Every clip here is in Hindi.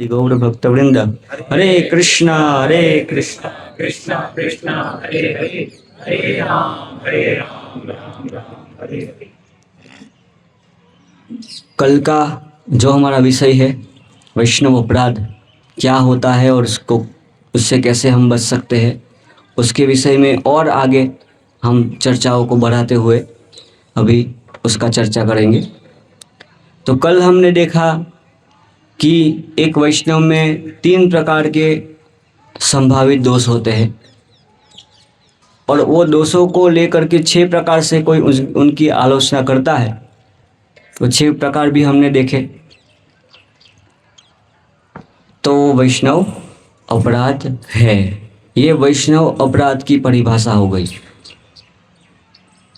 गौर भक्त वृंद हरे कृष्णा कृष्ण कृष्णा कृष्णा हरे हरे हरे राम राम राम हरे हरे। कल का जो हमारा विषय है वैष्णव अपराध क्या होता है और उससे कैसे हम बच सकते हैं, उसके विषय में और आगे हम चर्चाओं को बढ़ाते हुए अभी उसका चर्चा करेंगे। तो कल हमने देखा कि एक वैष्णव में 3 प्रकार के संभावित दोष होते हैं और वो दोषों को लेकर के 6 प्रकार से कोई उनकी आलोचना करता है। तो 6 प्रकार भी हमने देखे। तो वैष्णव अपराध है, ये वैष्णव अपराध की परिभाषा हो गई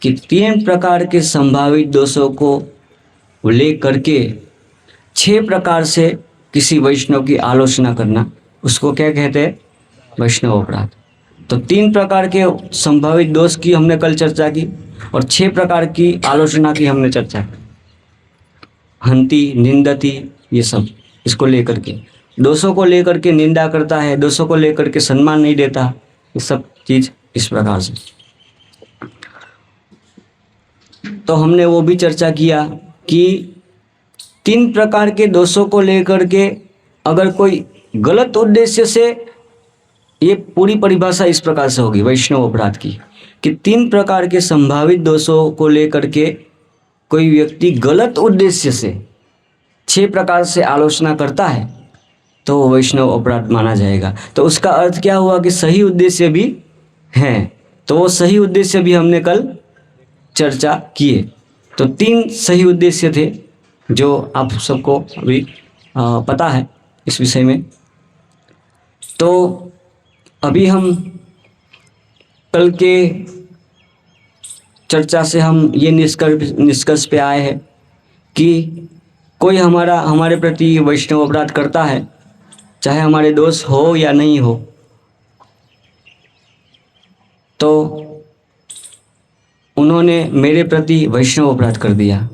कि 3 प्रकार के संभावित दोषों को लेकर के 6 प्रकार से किसी वैष्णव की आलोचना करना, उसको क्या कहते हैं? वैष्णव अपराध। तो 3 प्रकार के संभावित दोष की हमने कल चर्चा की और 6 प्रकार की आलोचना की हमने चर्चा की। हंति, निंदति, ये सब इसको लेकर के, दोषों को लेकर के निंदा करता है, दोषों को लेकर के सम्मान नहीं देता, ये सब चीज इस प्रकार से। तो हमने वो भी चर्चा किया कि 3 प्रकार के दोषों को लेकर के अगर कोई गलत उद्देश्य से, ये पूरी परिभाषा इस प्रकार से होगी वैष्णव अपराध की कि 3 प्रकार के संभावित दोषों को लेकर के कोई व्यक्ति गलत उद्देश्य से 6 प्रकार से आलोचना करता है तो वो वैष्णव अपराध माना जाएगा। तो उसका अर्थ क्या हुआ कि सही उद्देश्य भी है। तो वो सही उद्देश्य भी हमने कल चर्चा किए। तो 3 सही उद्देश्य थे जो आप सबको अभी पता है इस विषय में। तो अभी हम कल के चर्चा से हम ये निष्कर्ष पे आए हैं कि कोई हमारे प्रति वैष्णव अपराध करता है, चाहे हमारे दोस्त हो या नहीं हो, तो उन्होंने मेरे प्रति वैष्णव अपराध कर दिया,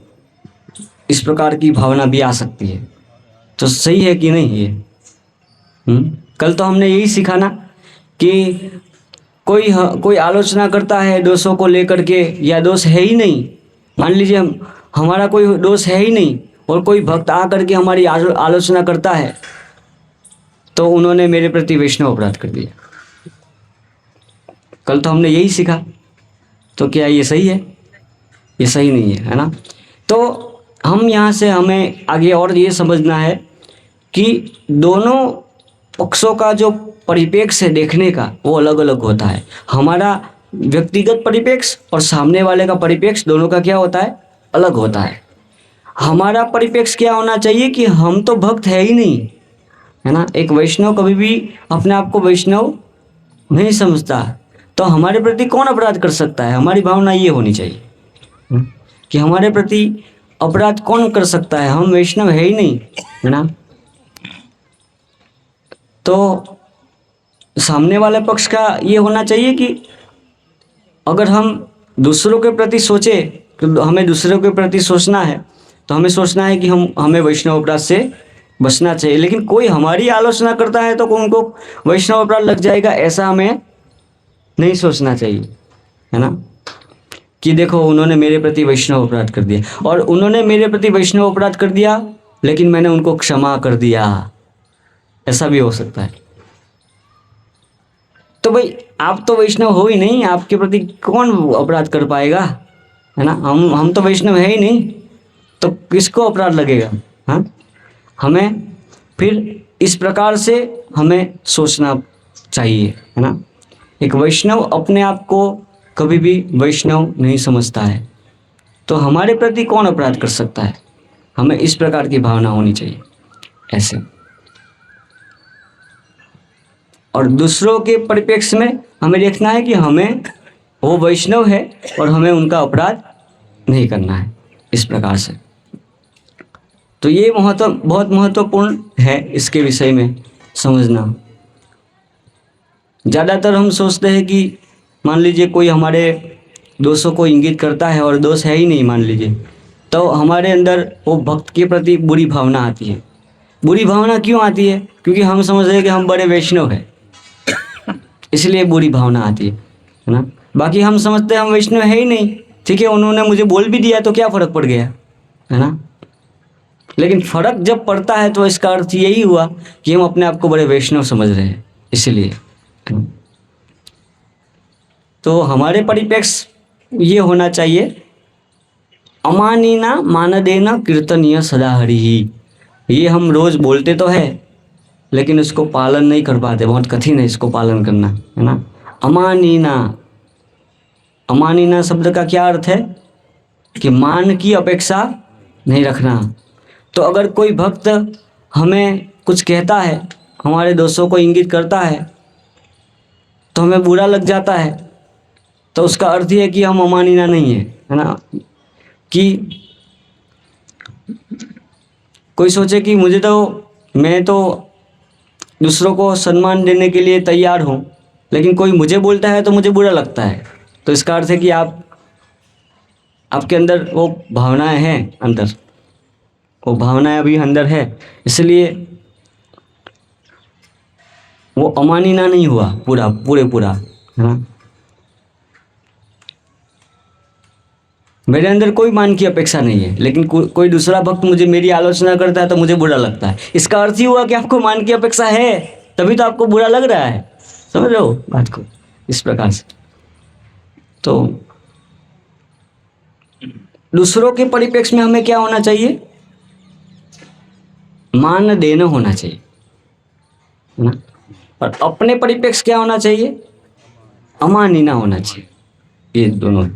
इस प्रकार की भावना भी आ सकती है। तो सही है कि नहीं ये? कल तो हमने यही सीखा ना कि कोई आलोचना करता है दोषों को लेकर के, या दोष है ही नहीं, मान लीजिए हमारा कोई दोष है ही नहीं और कोई भक्त आकर के हमारी आलोचना करता है, तो उन्होंने मेरे प्रति वैष्णव अपराध कर दिया। कल तो हमने यही सीखा। तो क्या ये सही है? ये सही नहीं है ना? तो हम यहाँ से हमें आगे और ये समझना है कि दोनों पक्षों का जो परिप्रेक्ष्य है देखने का वो अलग अलग होता है। हमारा व्यक्तिगत परिप्रेक्ष्य और सामने वाले का परिप्रेक्ष्य दोनों का क्या होता है? अलग होता है। हमारा परिप्रेक्ष्य क्या होना चाहिए कि हम तो भक्त है ही नहीं, है ना? एक वैष्णव कभी भी अपने आप को वैष्णव नहीं समझता, तो हमारे प्रति कौन अपराध कर सकता है? हमारी भावना ये होनी चाहिए कि हमारे प्रति अपराध कौन कर सकता है? हम वैष्णव है ही नहीं, है ना? तो सामने वाले पक्ष का ये होना चाहिए कि अगर हम दूसरों के प्रति सोचे कि हमें दूसरों के प्रति सोचना है, तो हमें सोचना है कि हमें वैष्णव अपराध से बचना चाहिए। लेकिन कोई हमारी आलोचना करता है तो उनको वैष्णव अपराध लग जाएगा, ऐसा हमें नहीं सोचना चाहिए, है ना? कि देखो उन्होंने मेरे प्रति वैष्णव अपराध कर दिया, और उन्होंने मेरे प्रति वैष्णव अपराध कर दिया लेकिन मैंने उनको क्षमा कर दिया, ऐसा भी हो सकता है। तो भाई आप तो वैष्णव हो ही नहीं, आपके प्रति कौन अपराध कर पाएगा, है ना? हम तो वैष्णव है ही नहीं, तो किसको अपराध लगेगा? हाँ, हमें फिर इस प्रकार से हमें सोचना चाहिए, है ना? एक वैष्णव अपने आप को कभी भी वैष्णव नहीं समझता है, तो हमारे प्रति कौन अपराध कर सकता है? हमें इस प्रकार की भावना होनी चाहिए ऐसे। और दूसरों के परिप्रेक्ष्य में हमें देखना है कि हमें वो वैष्णव है और हमें उनका अपराध नहीं करना है, इस प्रकार से। तो ये बहुत महत्वपूर्ण है इसके विषय में समझना। ज़्यादातर हम सोचते हैं कि मान लीजिए कोई हमारे दोषों को इंगित करता है और दोष है ही नहीं मान लीजिए, तो हमारे अंदर वो भक्त के प्रति बुरी भावना आती है। बुरी भावना क्यों आती है? क्योंकि हम समझ रहे हैं कि हम बड़े वैष्णव हैं, इसलिए बुरी भावना आती है ना। बाकी हम समझते हैं हम वैष्णव है ही नहीं, ठीक है, उन्होंने मुझे बोल भी दिया तो क्या फ़र्क पड़ गया, है ना। लेकिन फ़र्क जब पड़ता है तो इसका अर्थ यही हुआ कि हम अपने आप को बड़े वैष्णव समझ रहे हैं, इसलिए। तो हमारे परिप्रेक्ष्य ये होना चाहिए, अमानिना मानदेना कीर्तनीय सदा हरि ही। ये हम रोज़ बोलते तो है लेकिन इसको पालन नहीं कर पाते, बहुत कठिन है इसको पालन करना, है ना। अमानिना, अमानिना शब्द का क्या अर्थ है कि मान की अपेक्षा नहीं रखना। तो अगर कोई भक्त हमें कुछ कहता है, हमारे दोषों को इंगित करता है, तो हमें बुरा लग जाता है, तो उसका अर्थ ये है कि हम अमानिना नहीं है ना। कि कोई सोचे कि मैं तो दूसरों को सम्मान देने के लिए तैयार हूँ, लेकिन कोई मुझे बोलता है तो मुझे बुरा लगता है, तो इसका अर्थ है कि आपके अंदर वो भावनाएं हैं, वो भावनाएं अभी अंदर है, इसलिए वो अमानिना नहीं हुआ पूरा, है ना। मेरे अंदर कोई मान की अपेक्षा नहीं है, लेकिन कोई दूसरा भक्त मेरी आलोचना करता है तो मुझे बुरा लगता है। इसका अर्थ ही हुआ कि आपको मान की अपेक्षा है, तभी तो आपको बुरा लग रहा है। समझ रहे हो बात को? इस प्रकार से तो दूसरों के परिप्रेक्ष्य में हमें क्या होना चाहिए? मान देना होना चाहिए, है ना। और अपने परिप्रेक्ष्य क्या होना चाहिए? अमानिना होना चाहिए। ये दोनों, है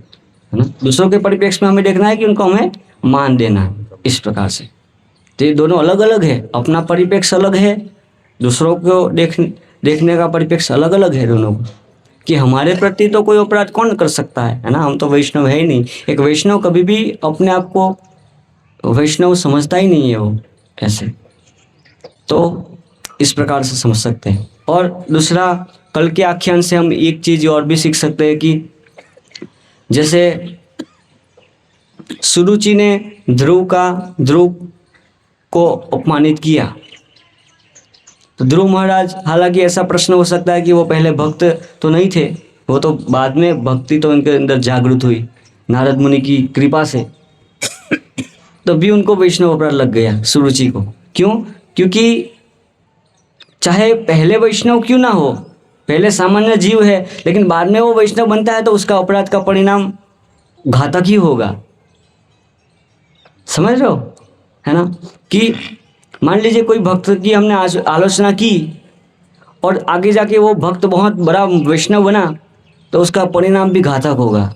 ना। दूसरों के परिप्रेक्ष्य में हमें देखना है कि उनको हमें मान देना है, इस प्रकार से। तो ये दोनों अलग अलग है, अपना परिप्रेक्ष्य अलग है, दूसरों को देखने का परिप्रेक्ष्य अलग अलग है दोनों को। कि हमारे प्रति तो कोई अपराध कौन कर सकता है ना, हम तो वैष्णव है ही नहीं। एक वैष्णव कभी भी अपने आप को वैष्णव समझता ही नहीं है वो, ऐसे। तो इस प्रकार से समझ सकते हैं। और दूसरा, कल के आख्यान से हम एक चीज़ और भी सीख सकते हैं कि जैसे सुरुचि ने ध्रुव को अपमानित किया, तो ध्रुव महाराज, हालांकि ऐसा प्रश्न हो सकता है कि वो पहले भक्त तो नहीं थे, वो तो बाद में भक्ति तो उनके अंदर जागृत हुई नारद मुनि की कृपा से, तो भी उनको वैष्णव अपराध लग गया सुरुचि को। क्यों? क्योंकि चाहे पहले वैष्णव क्यों ना हो, पहले सामान्य जीव है, लेकिन बाद में वो वैष्णव बनता है तो उसका अपराध का परिणाम घातक ही होगा। समझ रहे हो, है ना। कि मान लीजिए कोई भक्त की हमने आलोचना की और आगे जाके वो भक्त बहुत बड़ा वैष्णव बना, तो उसका परिणाम भी घातक होगा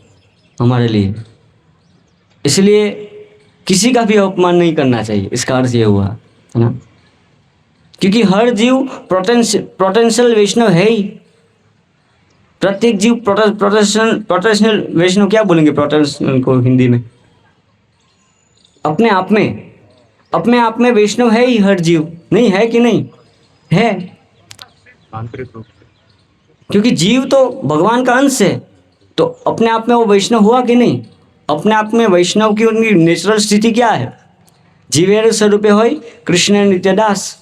हमारे लिए। इसलिए किसी का भी अपमान नहीं करना चाहिए, इसका अर्थ ये हुआ, है ना। क्योंकि हर जीव पोटेंशियल वैष्णव है ही। प्रत्येक जीव प्रोटेंशियल वैष्णव, क्या बोलेंगे प्रोटेंशियल को हिंदी में? अपने आप में वैष्णव है ही हर जीव, नहीं है कि नहीं है? क्योंकि जीव तो भगवान का अंश है, तो अपने आप में वो वैष्णव हुआ कि नहीं? अपने आप में वैष्णव की उनकी नेचुरल स्थिति क्या है? जीवेर स्वरूपे होय कृष्ण नित्य दास,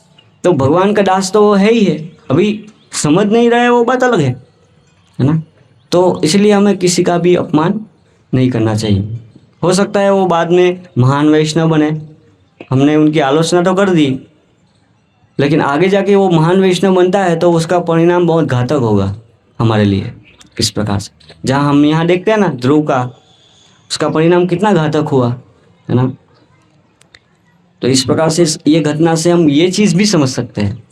तो भगवान का दास तो वो है ही है। अभी समझ नहीं रहे वो बात अलग है ना। तो इसलिए हमें किसी का भी अपमान नहीं करना चाहिए। हो सकता है वो बाद में महान वैष्णव बने, हमने उनकी आलोचना तो कर दी, लेकिन आगे जाके वो महान वैष्णव बनता है तो उसका परिणाम बहुत घातक होगा हमारे लिए। इस प्रकार से जहाँ हम यहाँ देखते हैं ना ध्रुव का, उसका परिणाम कितना घातक हुआ, है ना। तो इस प्रकार से ये घटना से हम ये चीज़ भी समझ सकते हैं।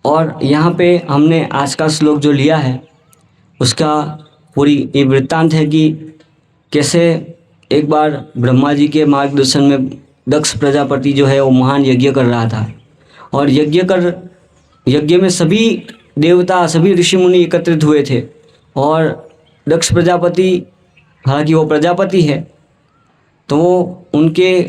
और यहाँ पे हमने आज का श्लोक जो लिया है उसका पूरी ये वृत्तांत है कि कैसे एक बार ब्रह्मा जी के मार्गदर्शन में दक्ष प्रजापति जो है वो महान यज्ञ कर रहा था, और यज्ञ में सभी देवता, सभी ऋषि मुनि एकत्रित हुए थे, और दक्ष प्रजापति, हालांकि वो प्रजापति है, तो वो उनके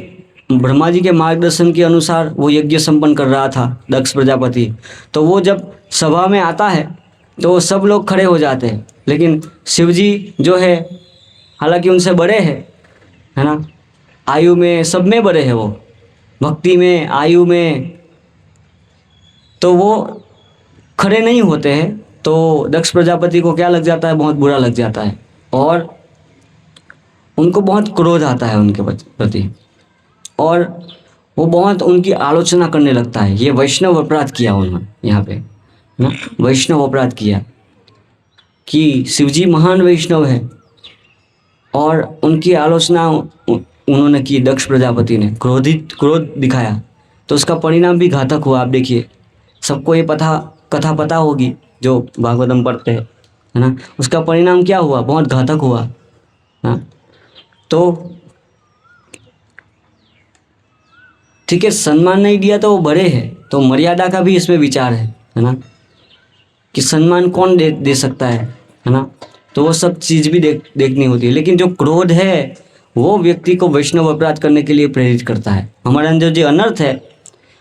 ब्रह्मा जी के मार्गदर्शन के अनुसार वो यज्ञ संपन्न कर रहा था दक्ष प्रजापति। तो वो जब सभा में आता है तो सब लोग खड़े हो जाते हैं, लेकिन शिव जी जो है हालांकि उनसे बड़े हैं, है ना, आयु में, सब में बड़े हैं वो, भक्ति में, आयु में, तो वो खड़े नहीं होते हैं। तो दक्ष प्रजापति को क्या लग जाता है, बहुत बुरा लग जाता है और उनको बहुत क्रोध आता है उनके प्रति, और वो बहुत उनकी आलोचना करने लगता है। ये वैष्णव अपराध किया उन्होंने यहाँ पे ना, वैष्णव अपराध किया कि शिवजी महान वैष्णव है, और उनकी आलोचना उन्होंने की। दक्ष प्रजापति ने क्रोध दिखाया, तो उसका परिणाम भी घातक हुआ। आप देखिए, सबको ये कथा पता होगी जो भागवतम पढ़ते हैं, है ना। उसका परिणाम क्या हुआ, बहुत घातक हुआ ना। तो ठीक है, सम्मान नहीं दिया तो वो बड़े हैं, तो मर्यादा का भी इसमें विचार है ना, कि सम्मान कौन दे सकता है ना। तो वो सब चीज़ भी देखनी होती है। लेकिन जो क्रोध है वो व्यक्ति को वैष्णव अपराध करने के लिए प्रेरित करता है। हमारे अंदर जो अनर्थ है,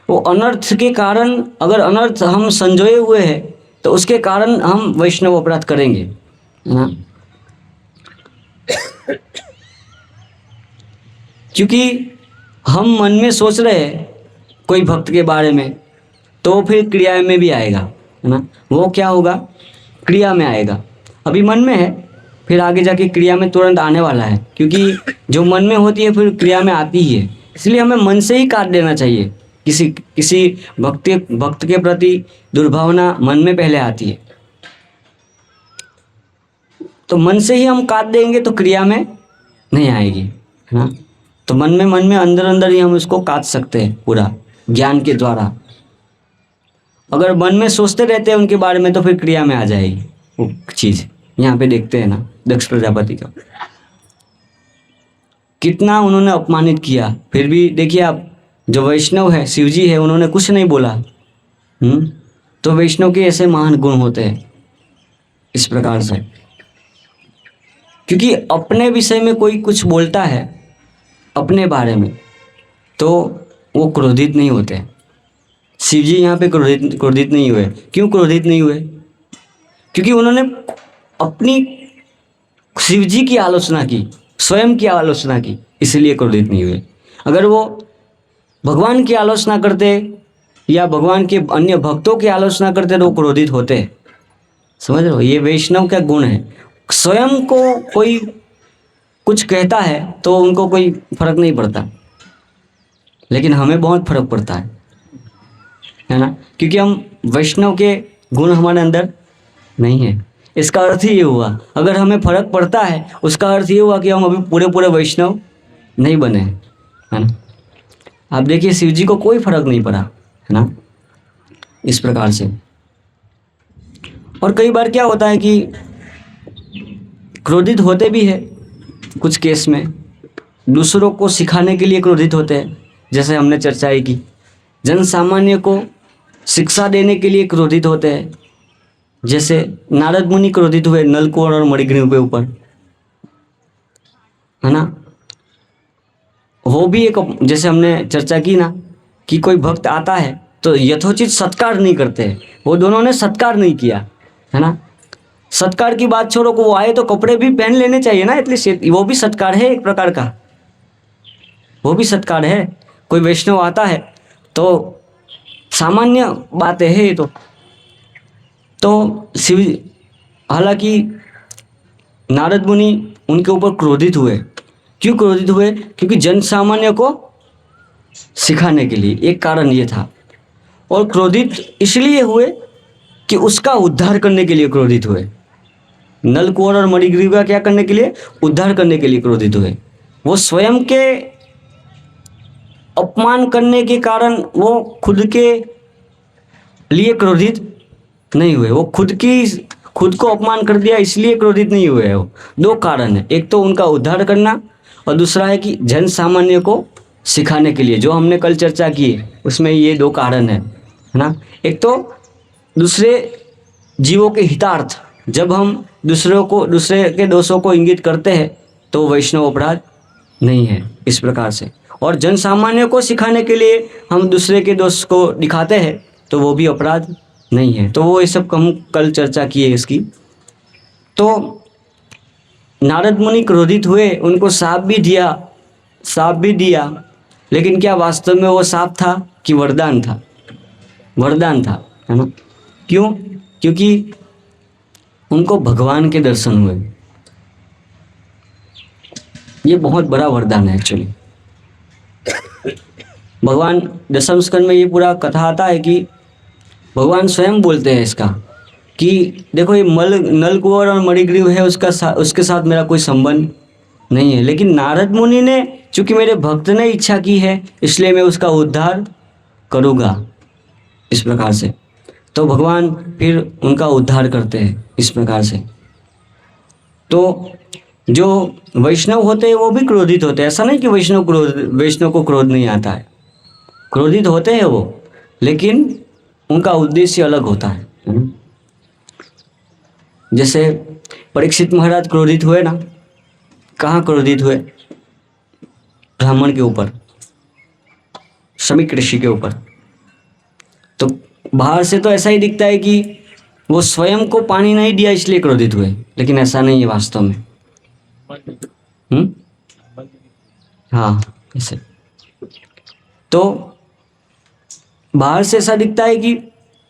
वो अनर्थ के कारण, अगर अनर्थ हम संजोए हुए हैं तो उसके कारण हम वैष्णव अपराध करेंगे, है ना। क्योंकि हम मन में सोच रहे हैं कोई भक्त के बारे में, तो फिर क्रिया में भी आएगा, है ना। वो क्या होगा, क्रिया में आएगा। अभी मन में है, फिर आगे जाके क्रिया में तुरंत आने वाला है, क्योंकि जो मन में होती है फिर क्रिया में आती ही है। इसलिए हमें मन से ही काट देना चाहिए। किसी भक्त के प्रति दुर्भावना मन में पहले आती है, तो मन से ही हम काट देंगे तो क्रिया में नहीं आएगी, है ना। तो मन में अंदर ही हम उसको काट सकते हैं पूरा ज्ञान के द्वारा। अगर मन में सोचते रहते हैं उनके बारे में तो फिर क्रिया में आ जाएगी वो चीज़। यहाँ पे देखते हैं ना दक्ष प्रजापति का कितना उन्होंने अपमानित किया, फिर भी देखिए आप, जो वैष्णव है, शिवजी है, उन्होंने कुछ नहीं बोला। तो वैष्णव के ऐसे महान गुण होते हैं इस प्रकार से। क्योंकि अपने विषय में कोई कुछ बोलता है अपने बारे में, तो वो क्रोधित नहीं होते। शिवजी यहाँ पे क्रोधित नहीं हुए। क्यों क्रोधित नहीं हुए? क्योंकि उन्होंने अपनी शिवजी की आलोचना की, स्वयं की आलोचना की, इसलिए क्रोधित नहीं हुए। अगर वो भगवान की आलोचना करते या भगवान के अन्य भक्तों की आलोचना करते तो क्रोधित होते। समझ रहे हो, ये वैष्णव का गुण है। स्वयं को कोई कुछ कहता है तो उनको कोई फर्क नहीं पड़ता, लेकिन हमें बहुत फर्क पड़ता है ना, क्योंकि हम वैष्णव के गुण हमारे अंदर नहीं है। इसका अर्थ ही ये हुआ, अगर हमें फर्क पड़ता है उसका अर्थ ये हुआ कि हम अभी पूरे वैष्णव नहीं बने हैं, है ना। आप देखिए शिव जी को कोई फर्क नहीं पड़ा, है ना, इस प्रकार से। और कई बार क्या होता है कि क्रोधित होते भी है कुछ केस में, दूसरों को सिखाने के लिए क्रोधित होते हैं, जैसे हमने चर्चा की। जन सामान्य को शिक्षा देने के लिए क्रोधित होते हैं, जैसे नारद मुनि क्रोधित हुए नलकूबर और मणिग्रीव के ऊपर, है ना। वो भी एक, जैसे हमने चर्चा की ना, कि कोई भक्त आता है तो यथोचित सत्कार नहीं करते, वो दोनों ने सत्कार नहीं किया, है ना। सत्कार की बात छोड़ो, को वो आए तो कपड़े भी पहन लेने चाहिए ना एटलीस्ट, वो भी सत्कार है एक प्रकार का, वो भी सत्कार है। कोई वैष्णव आता है तो सामान्य बातें है ये तो शिव, हालांकि नारद मुनि उनके ऊपर क्रोधित हुए। क्यों क्रोधित हुए? क्योंकि जन सामान्य को सिखाने के लिए, एक कारण ये था। और क्रोधित इसलिए हुए कि उसका उद्धार करने के लिए क्रोधित हुए। नलकूबर और मणिग्रीव का क्या करने के लिए? उद्धार करने के लिए क्रोधित हुए। वो स्वयं के अपमान करने के कारण वो खुद के लिए क्रोधित नहीं हुए, वो खुद को अपमान कर दिया इसलिए क्रोधित नहीं हुए। वो दो कारण है, एक तो उनका उद्धार करना और दूसरा है कि जन सामान्य को सिखाने के लिए, जो हमने कल चर्चा की उसमें ये दो कारण है ना। एक तो दूसरे जीवों के हितार्थ, जब हम दूसरे के दोषों को इंगित करते हैं तो वैष्णव अपराध नहीं है इस प्रकार से। और जन सामान्य को सिखाने के लिए हम दूसरे के दोष को दिखाते हैं तो वो भी अपराध नहीं है। तो वो ये सब हम कल चर्चा की है इसकी। तो नारद मुनि क्रोधित हुए, उनको शाप भी दिया साप भी दिया, लेकिन क्या वास्तव में वो साप था कि वरदान था? वरदान था, है ना? क्यों? क्योंकि उनको भगवान के दर्शन हुए। ये बहुत बड़ा वरदान है एक्चुअली। भगवान दशम स्कंद में ये पूरा कथा आता है कि भगवान स्वयं बोलते हैं इसका कि देखो, ये नलकुंवर और मणिग्रीव है, उसके साथ मेरा कोई संबंध नहीं है, लेकिन नारद मुनि ने, चूंकि मेरे भक्त ने इच्छा की है, इसलिए मैं उसका उद्धार करूँगा, इस प्रकार से। तो भगवान फिर उनका उद्धार करते हैं इस प्रकार से। तो जो वैष्णव होते हैं वो भी क्रोधित होते हैं। ऐसा नहीं कि वैष्णव को क्रोध नहीं आता है, क्रोधित होते हैं वो, लेकिन उनका उद्देश्य अलग होता है ना? जैसे परीक्षित महाराज क्रोधित हुए ना, कहाँ क्रोधित हुए? ब्राह्मण के ऊपर, शमीक ऋषि के ऊपर। तो बाहर से तो ऐसा ही दिखता है कि वो स्वयं को पानी नहीं दिया इसलिए क्रोधित हुए, लेकिन ऐसा नहीं है वास्तव में। हाँ, ऐसे। तो बाहर से ऐसा दिखता है कि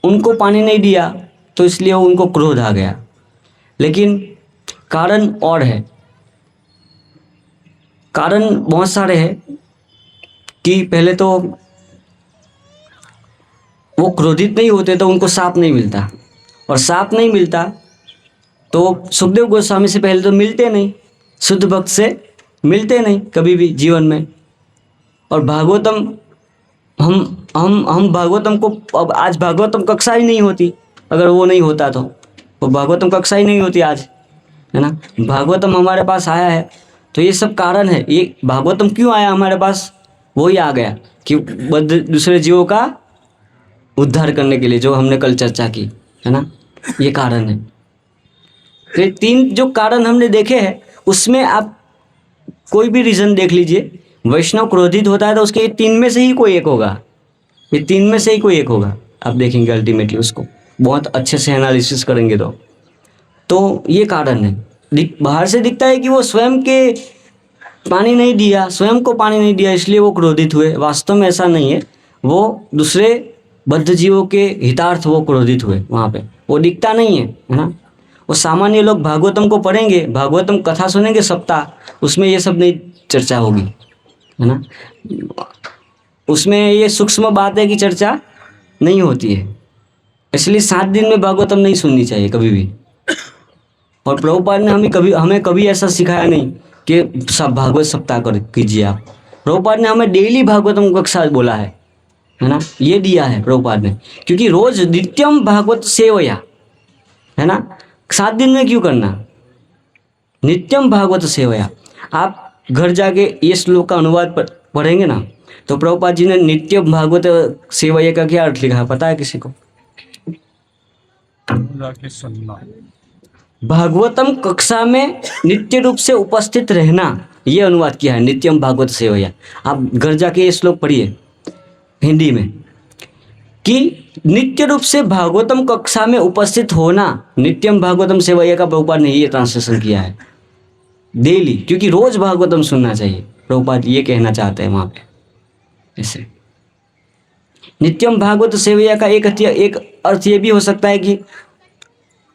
उनको पानी नहीं दिया तो इसलिए उनको क्रोध आ गया, लेकिन कारण और है। कारण बहुत सारे हैं कि पहले तो वो क्रोधित नहीं होते तो उनको साप नहीं मिलता, और साप नहीं मिलता तो सुखदेव गोस्वामी से पहले तो मिलते नहीं, शुद्ध भक्त से मिलते नहीं कभी भी जीवन में। और भागवतम, हम भागवतम को, अब आज भागवतम कक्षा ही नहीं होती, अगर वो नहीं होता तो वो भागवतम कक्षा ही नहीं होती आज, है ना? भागवतम हमारे पास आया है तो ये सब कारण है। ये भागवतम क्यों आया हमारे पास? वही आ गया कि दूसरे जीवों का उद्धार करने के लिए, जो हमने कल चर्चा की, है ना? ये कारण है। तो ये 3 जो कारण हमने देखे हैं, उसमें आप कोई भी रीजन देख लीजिए। वैष्णव क्रोधित होता है तो उसके 3 में से ही कोई एक होगा, ये 3 में से ही कोई एक होगा। आप देखेंगे अल्टीमेटली उसको बहुत अच्छे से एनालिसिस करेंगे तो ये कारण है। बाहर से दिखता है कि वो स्वयं के पानी नहीं दिया, स्वयं को पानी नहीं दिया इसलिए वो क्रोधित हुए। वास्तव में ऐसा नहीं है, वो दूसरे बद्ध जीवों के हितार्थ वो क्रोधित हुए। वहाँ पे वो दिखता नहीं है ना? वो सामान्य लोग भागवतम को पढ़ेंगे, भागवतम कथा सुनेंगे सप्ताह, उसमें ये सब नहीं चर्चा होगी, है ना? उसमें ये सूक्ष्म बातें की चर्चा नहीं होती है। इसलिए 7 दिन में भागवतम नहीं सुननी चाहिए कभी भी। और प्रभुपाद ने हमें कभी ऐसा सिखाया नहीं कि सब भागवत सप्ताह कीजिए आप। प्रभुपाद ने हमें डेली भागवतम कक्षा बोला है ना? ये दिया है प्रभुपाद ने, क्योंकि रोज नित्यम भागवत सेवया, है ना? 7 दिन में क्यों करना? नित्यम भागवत सेवया। आप घर जाके ये श्लोक का अनुवाद पढ़ेंगे ना, तो प्रभुपाद जी ने नित्य भागवत सेवया का क्या अर्थ लिखा है पता है किसी को? भागवतम कक्षा में नित्य रूप से उपस्थित रहना, ये अनुवाद किया है नित्यम भागवत सेवया। आप घर जाके ये श्लोक पढ़िए हिंदी में कि नित्य रूप से भागवतम कक्षा में उपस्थित होना, नित्यम भागवतम सेवया का प्रभुपाद ने ये ट्रांसलेशन किया है डेली, क्योंकि रोज भागवतम सुनना चाहिए। प्रभुपाद ये कहना चाहते हैं वहाँ पे। ऐसे नित्यम भागवत सेवया का एक अर्थ ये भी हो सकता है कि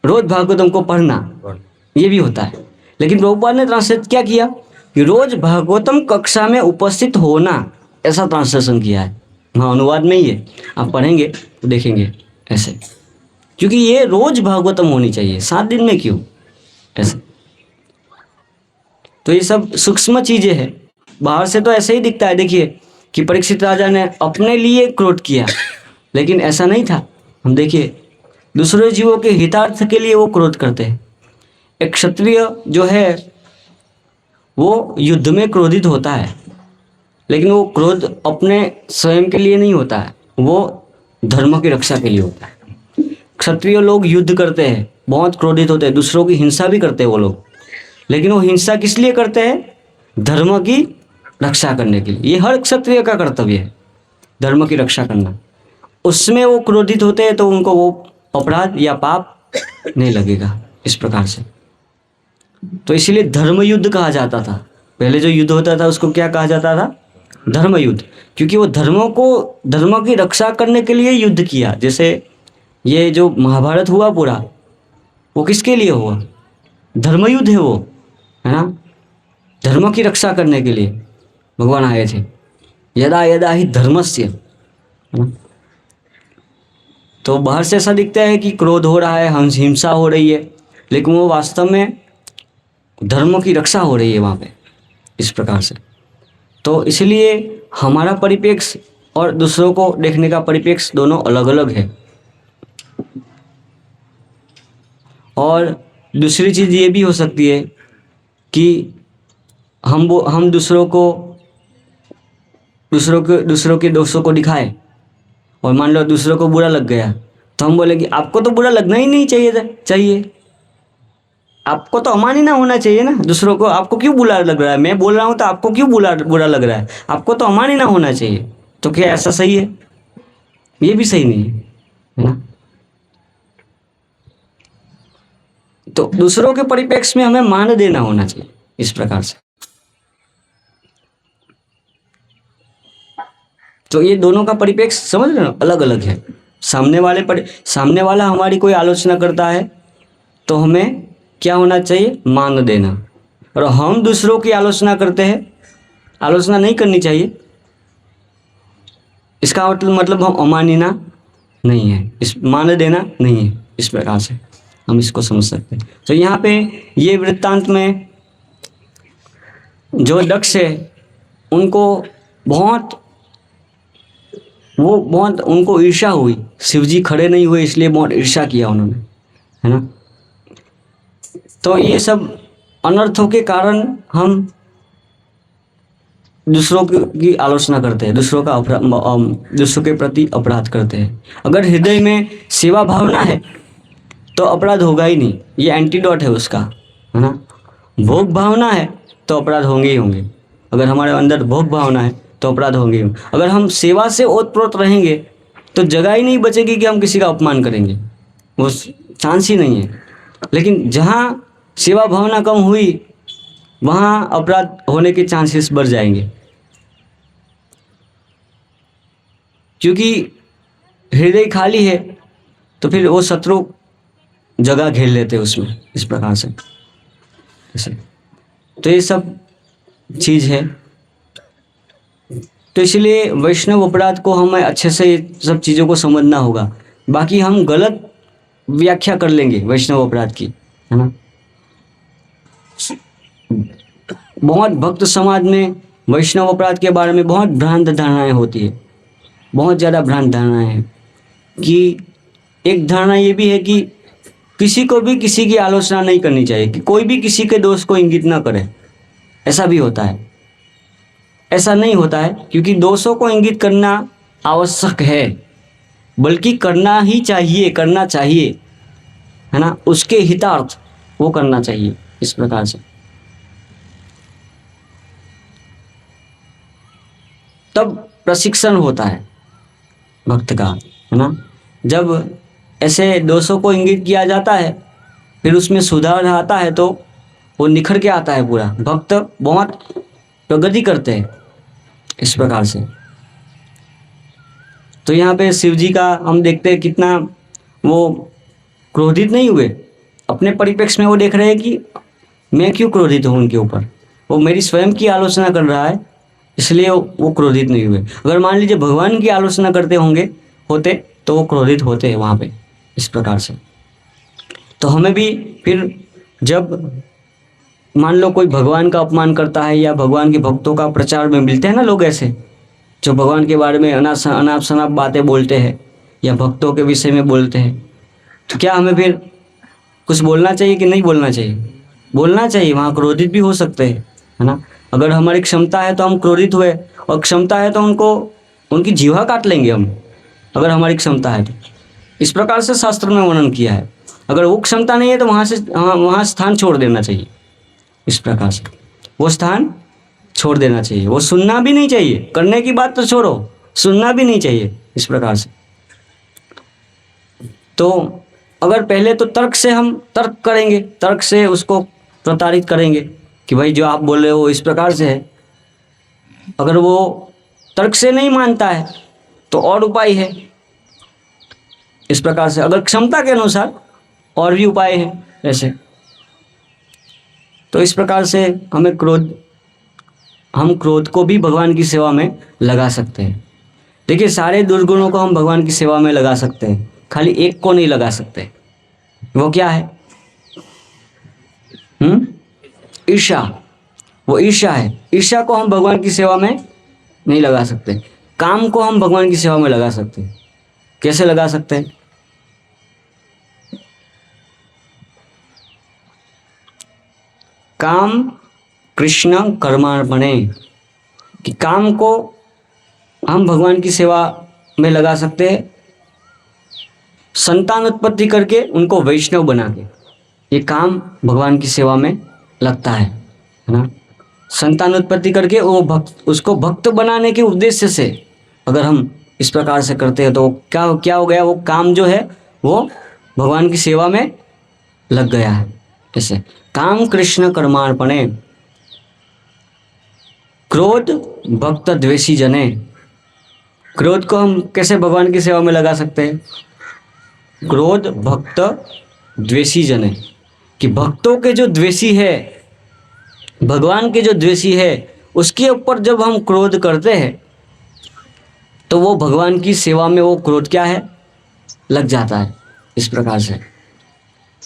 रोज भागवतम को पढ़ना, ये भी होता है। लेकिन प्रभुपाद ने ट्रांसलेट क्या किया कि रोज भागवतम कक्षा में उपस्थित होना, ऐसा ट्रांसलेशन किया है। हाँ, अनुवाद में ही है, आप पढ़ेंगे तो देखेंगे ऐसे, क्योंकि ये रोज भागवतम होनी चाहिए, 7 दिन में क्यों ऐसे। तो ये सब सूक्ष्म चीजें हैं। बाहर से तो ऐसे ही दिखता है, देखिए कि परीक्षित राजा ने अपने लिए क्रोध किया, लेकिन ऐसा नहीं था। हम देखिए दूसरे जीवों के हितार्थ के लिए वो क्रोध करते हैं। एक क्षत्रिय जो है वो युद्ध में क्रोधित होता है, लेकिन वो क्रोध अपने स्वयं के लिए नहीं होता है, वो धर्म की रक्षा के लिए होता है। क्षत्रिय लोग युद्ध करते हैं, बहुत क्रोधित होते हैं, दूसरों की हिंसा भी करते हैं वो लोग, लेकिन वो हिंसा किस लिए करते हैं? धर्म की रक्षा करने के लिए। ये हर क्षत्रिय का कर्तव्य है, धर्म की रक्षा करना। उसमें वो क्रोधित होते हैं तो उनको वो अपराध या पाप नहीं लगेगा, इस प्रकार से। तो इसलिए धर्म युद्ध कहा जाता था पहले जो युद्ध होता था उसको क्या कहा जाता था? धर्म युद्ध, क्योंकि वो धर्म की रक्षा करने के लिए युद्ध किया। जैसे ये जो महाभारत हुआ पूरा, वो किसके लिए हुआ? धर्म युद्ध है वो, है ना। धर्म की रक्षा करने के लिए भगवान आए थे। यदा यदा ही धर्मस्य, है ना। तो बाहर से ऐसा दिखता है कि क्रोध हो रहा है, हिंसा हो रही है, लेकिन वो वास्तव में धर्म की रक्षा हो रही है वहाँ पे, इस प्रकार से। तो इसलिए हमारा परिप्रेक्ष्य और दूसरों को देखने का परिप्रेक्ष्य दोनों अलग अलग है। और दूसरी चीज़ ये भी हो सकती है कि हम दूसरों के दोषों को दिखाएं, और मान लो दूसरों को बुरा लग गया तो हम बोले कि आपको तो बुरा लगना ही नहीं चाहिए, आपको तो अमानी ना होना चाहिए ना। दूसरों को आपको क्यों बुरा लग रहा है? मैं बोल रहा हूँ तो आपको क्यों बुरा लग रहा है? आपको तो अमानी ना होना चाहिए। तो क्या ऐसा सही है? ये भी सही नहीं है ना। तो दूसरों के परिप्रेक्ष्य में हमें मान देना होना चाहिए, इस प्रकार से। तो ये दोनों का परिप्रेक्ष्य समझ रहे हो, अलग अलग है। सामने वाला हमारी कोई आलोचना करता है तो हमें क्या होना चाहिए? मान देना। और हम दूसरों की आलोचना करते हैं, आलोचना नहीं करनी चाहिए। इसका मतलब हम अमानना नहीं है, इस मान देना नहीं है, इस प्रकार से हम इसको समझ सकते हैं। तो यहाँ पे ये वृत्तांत में जो दक्ष है उनको बहुत उनको ईर्ष्या हुई। शिवजी खड़े नहीं हुए इसलिए बहुत ईर्ष्या किया उन्होंने, है ना। तो ये सब अनर्थों के कारण हम दूसरों की आलोचना करते हैं, दूसरों के प्रति अपराध करते हैं। अगर हृदय में सेवा भावना है तो अपराध होगा ही नहीं, ये एंटीडोट है उसका, है ना। भोग भावना है तो अपराध होंगे ही होंगे। अगर हमारे अंदर भोग भावना है तो अपराध होंगे ही। अगर हम सेवा से ओतप्रोत रहेंगे तो जगह ही नहीं बचेगी कि हम किसी का अपमान करेंगे, वो चांस ही नहीं है। लेकिन जहाँ सेवा भावना कम हुई वहाँ अपराध होने के चांसेस बढ़ जाएंगे, क्योंकि हृदय खाली है तो फिर वो शत्रु जगह घेर लेते हैं उसमें, इस प्रकार से। तो ये सब चीज़ है। तो इसलिए वैष्णव अपराध को हमें अच्छे से सब चीज़ों को समझना होगा। बाकी हम गलत व्याख्या कर लेंगे वैष्णव अपराध की, है ना। बहुत भक्त समाज में वैष्णव अपराध के बारे में बहुत भ्रांत धारणाएं होती है, बहुत ज़्यादा भ्रांत धारणाएं हैं। कि एक धारणा ये भी है कि किसी को भी किसी की आलोचना नहीं करनी चाहिए, कि कोई भी किसी के दोष को इंगित ना करे, ऐसा भी होता है। ऐसा नहीं होता है, क्योंकि दोषों को इंगित करना आवश्यक है, बल्कि करना चाहिए, है ना। उसके हितार्थ वो करना चाहिए, इस प्रकार से। तब प्रशिक्षण होता है भक्त का, है ना। जब ऐसे दोषों को इंगित किया जाता है फिर उसमें सुधार आता है तो वो निखर के आता है पूरा। भक्त बहुत प्रगति करते हैं, इस प्रकार से। तो यहाँ पे शिव जी का हम देखते हैं कितना वो क्रोधित नहीं हुए। अपने परिप्रेक्ष्य में वो देख रहे हैं कि मैं क्यों क्रोधित हूँ उनके ऊपर, वो मेरी स्वयं की आलोचना कर रहा है, इसलिए वो क्रोधित नहीं हुए। अगर मान लीजिए भगवान की आलोचना करते होते तो वो क्रोधित होते हैं वहाँ पे, इस प्रकार से। तो हमें भी फिर जब मान लो कोई भगवान का अपमान करता है या भगवान के भक्तों का प्रचार में मिलते हैं ना लोग ऐसे, जो भगवान के बारे में अनाप शनाप बातें बोलते हैं या भक्तों के विषय में बोलते हैं, तो क्या हमें फिर कुछ बोलना चाहिए कि नहीं बोलना चाहिए? बोलना चाहिए। वहाँ क्रोधित भी हो सकते हैं, है ना। अगर हमारी क्षमता है तो हम क्रोधित हुए, और क्षमता है तो उनकी जीवा काट लेंगे हम, अगर हमारी क्षमता है तो। इस प्रकार से शास्त्र में वर्णन किया है। अगर वो क्षमता नहीं है तो वहाँ स्थान छोड़ देना चाहिए, इस प्रकार से। वो स्थान छोड़ देना चाहिए, वो सुनना भी नहीं चाहिए। करने की बात तो छोड़ो, सुनना भी नहीं चाहिए, इस प्रकार से। तो अगर पहले तो तर्क से हम तर्क करेंगे, तर्क से उसको प्रताड़ित करेंगे कि भाई जो आप बोल रहे हो इस प्रकार से है। अगर वो तर्क से नहीं मानता है तो और उपाय है इस प्रकार से। अगर क्षमता के अनुसार और भी उपाय हैं ऐसे। तो इस प्रकार से हम क्रोध को भी भगवान की सेवा में लगा सकते हैं। देखिए, सारे दुर्गुणों को हम भगवान की सेवा में लगा सकते हैं, खाली एक को नहीं लगा सकते। वो क्या है? ईर्ष्या। वो ईर्ष्या है। ईर्ष्या को हम भगवान की सेवा में नहीं लगा सकते। काम को हम भगवान की सेवा में लगा सकते हैं। कैसे लगा सकते हैं? काम कृष्ण कर्मार्पणे, कि काम को हम भगवान की सेवा में लगा सकते हैं, संतान उत्पत्ति करके उनको वैष्णव बना के। ये काम भगवान की सेवा में लगता है ना। संतान उत्पत्ति करके वो उसको भक्त बनाने के उद्देश्य से अगर हम इस प्रकार से करते हैं तो क्या हो गया? वो काम जो है वो भगवान की सेवा में लग गया है। ऐसे काम कृष्ण कर्मार्पणे। क्रोध भक्त द्वेषी जने। क्रोध को हम कैसे भगवान की सेवा में लगा सकते हैं? क्रोध भक्त द्वेषी जने, कि भक्तों के जो द्वेषी है, भगवान के जो द्वेषी है, उसके ऊपर जब हम क्रोध करते हैं तो वो भगवान की सेवा में वो क्रोध क्या है? लग जाता है इस प्रकार से।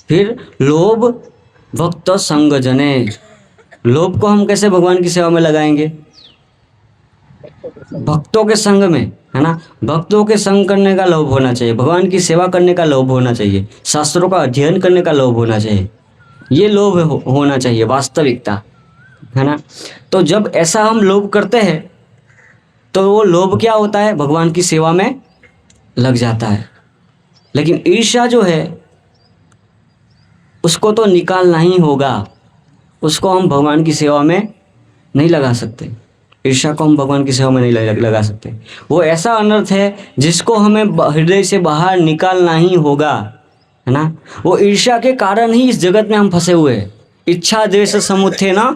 फिर लोभ भक्त संग जने। लोभ को हम कैसे भगवान की सेवा में लगाएंगे? भक्तों के संग में, है ना। भक्तों के संग करने का लोभ होना चाहिए, भगवान की सेवा करने का लोभ होना चाहिए, शास्त्रों का अध्ययन करने का लोभ होना चाहिए। ये लोभ होना चाहिए, वास्तविकता, है ना। तो जब ऐसा हम लोभ करते हैं तो वो लोभ क्या होता है? भगवान की सेवा में लग जाता है। लेकिन ईर्ष्या जो है उसको तो निकालना ही होगा, उसको हम भगवान की सेवा में नहीं लगा सकते। ईर्ष्या को हम भगवान की सेवा में नहीं लगा सकते। वो ऐसा अनर्थ है जिसको हमें हृदय से बाहर निकालना ही होगा, है ना। वो ईर्ष्या के कारण ही इस जगत में हम फंसे हुए हैं। इच्छा द्वेष समुत्थे ना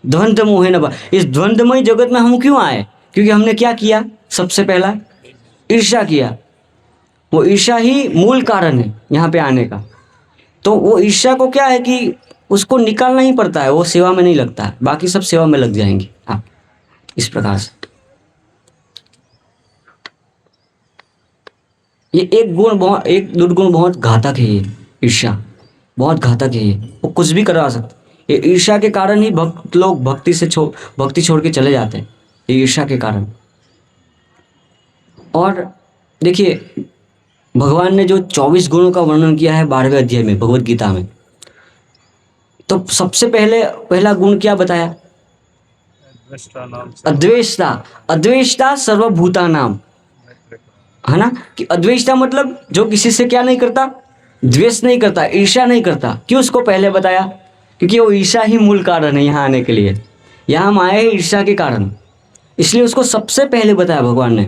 द्वंद्व मोहे न। इस द्वंद्वमय जगत में हम क्यों आए? क्योंकि हमने क्या किया? सबसे पहला ईर्ष्या किया। वो ईर्ष्या ही मूल कारण है यहाँ पे आने का। तो वो ईर्ष्या को क्या है कि उसको निकालना ही पड़ता है, वो सेवा में नहीं लगता है, बाकी सब सेवा में लग जाएंगे आप, इस प्रकार से। ये एक दुर्गुण बहुत घातक है। ये ईर्ष्या बहुत घातक है। ये वो कुछ भी करवा सकता है। ये ईर्ष्या के कारण ही भक्त लोग भक्ति छोड़ के चले जाते हैं, ये ईर्ष्या के कारण। और देखिए, भगवान ने जो 24 गुणों का वर्णन किया है 12वें अध्याय में भगवत गीता में, तो सबसे पहला गुण क्या बताया? अद्वेष्टा। अद्वेष्टा सर्वभूतानाम, है ना। कि अद्वेष्टा मतलब जो किसी से क्या नहीं करता? द्वेष नहीं करता, ईर्ष्या नहीं करता। क्यों उसको पहले बताया? क्योंकि वो ईर्ष्या ही मूल कारण है यहाँ आने के लिए। यहाँ हम आए हैं ईर्ष्या के कारण, इसलिए उसको सबसे पहले बताया भगवान ने,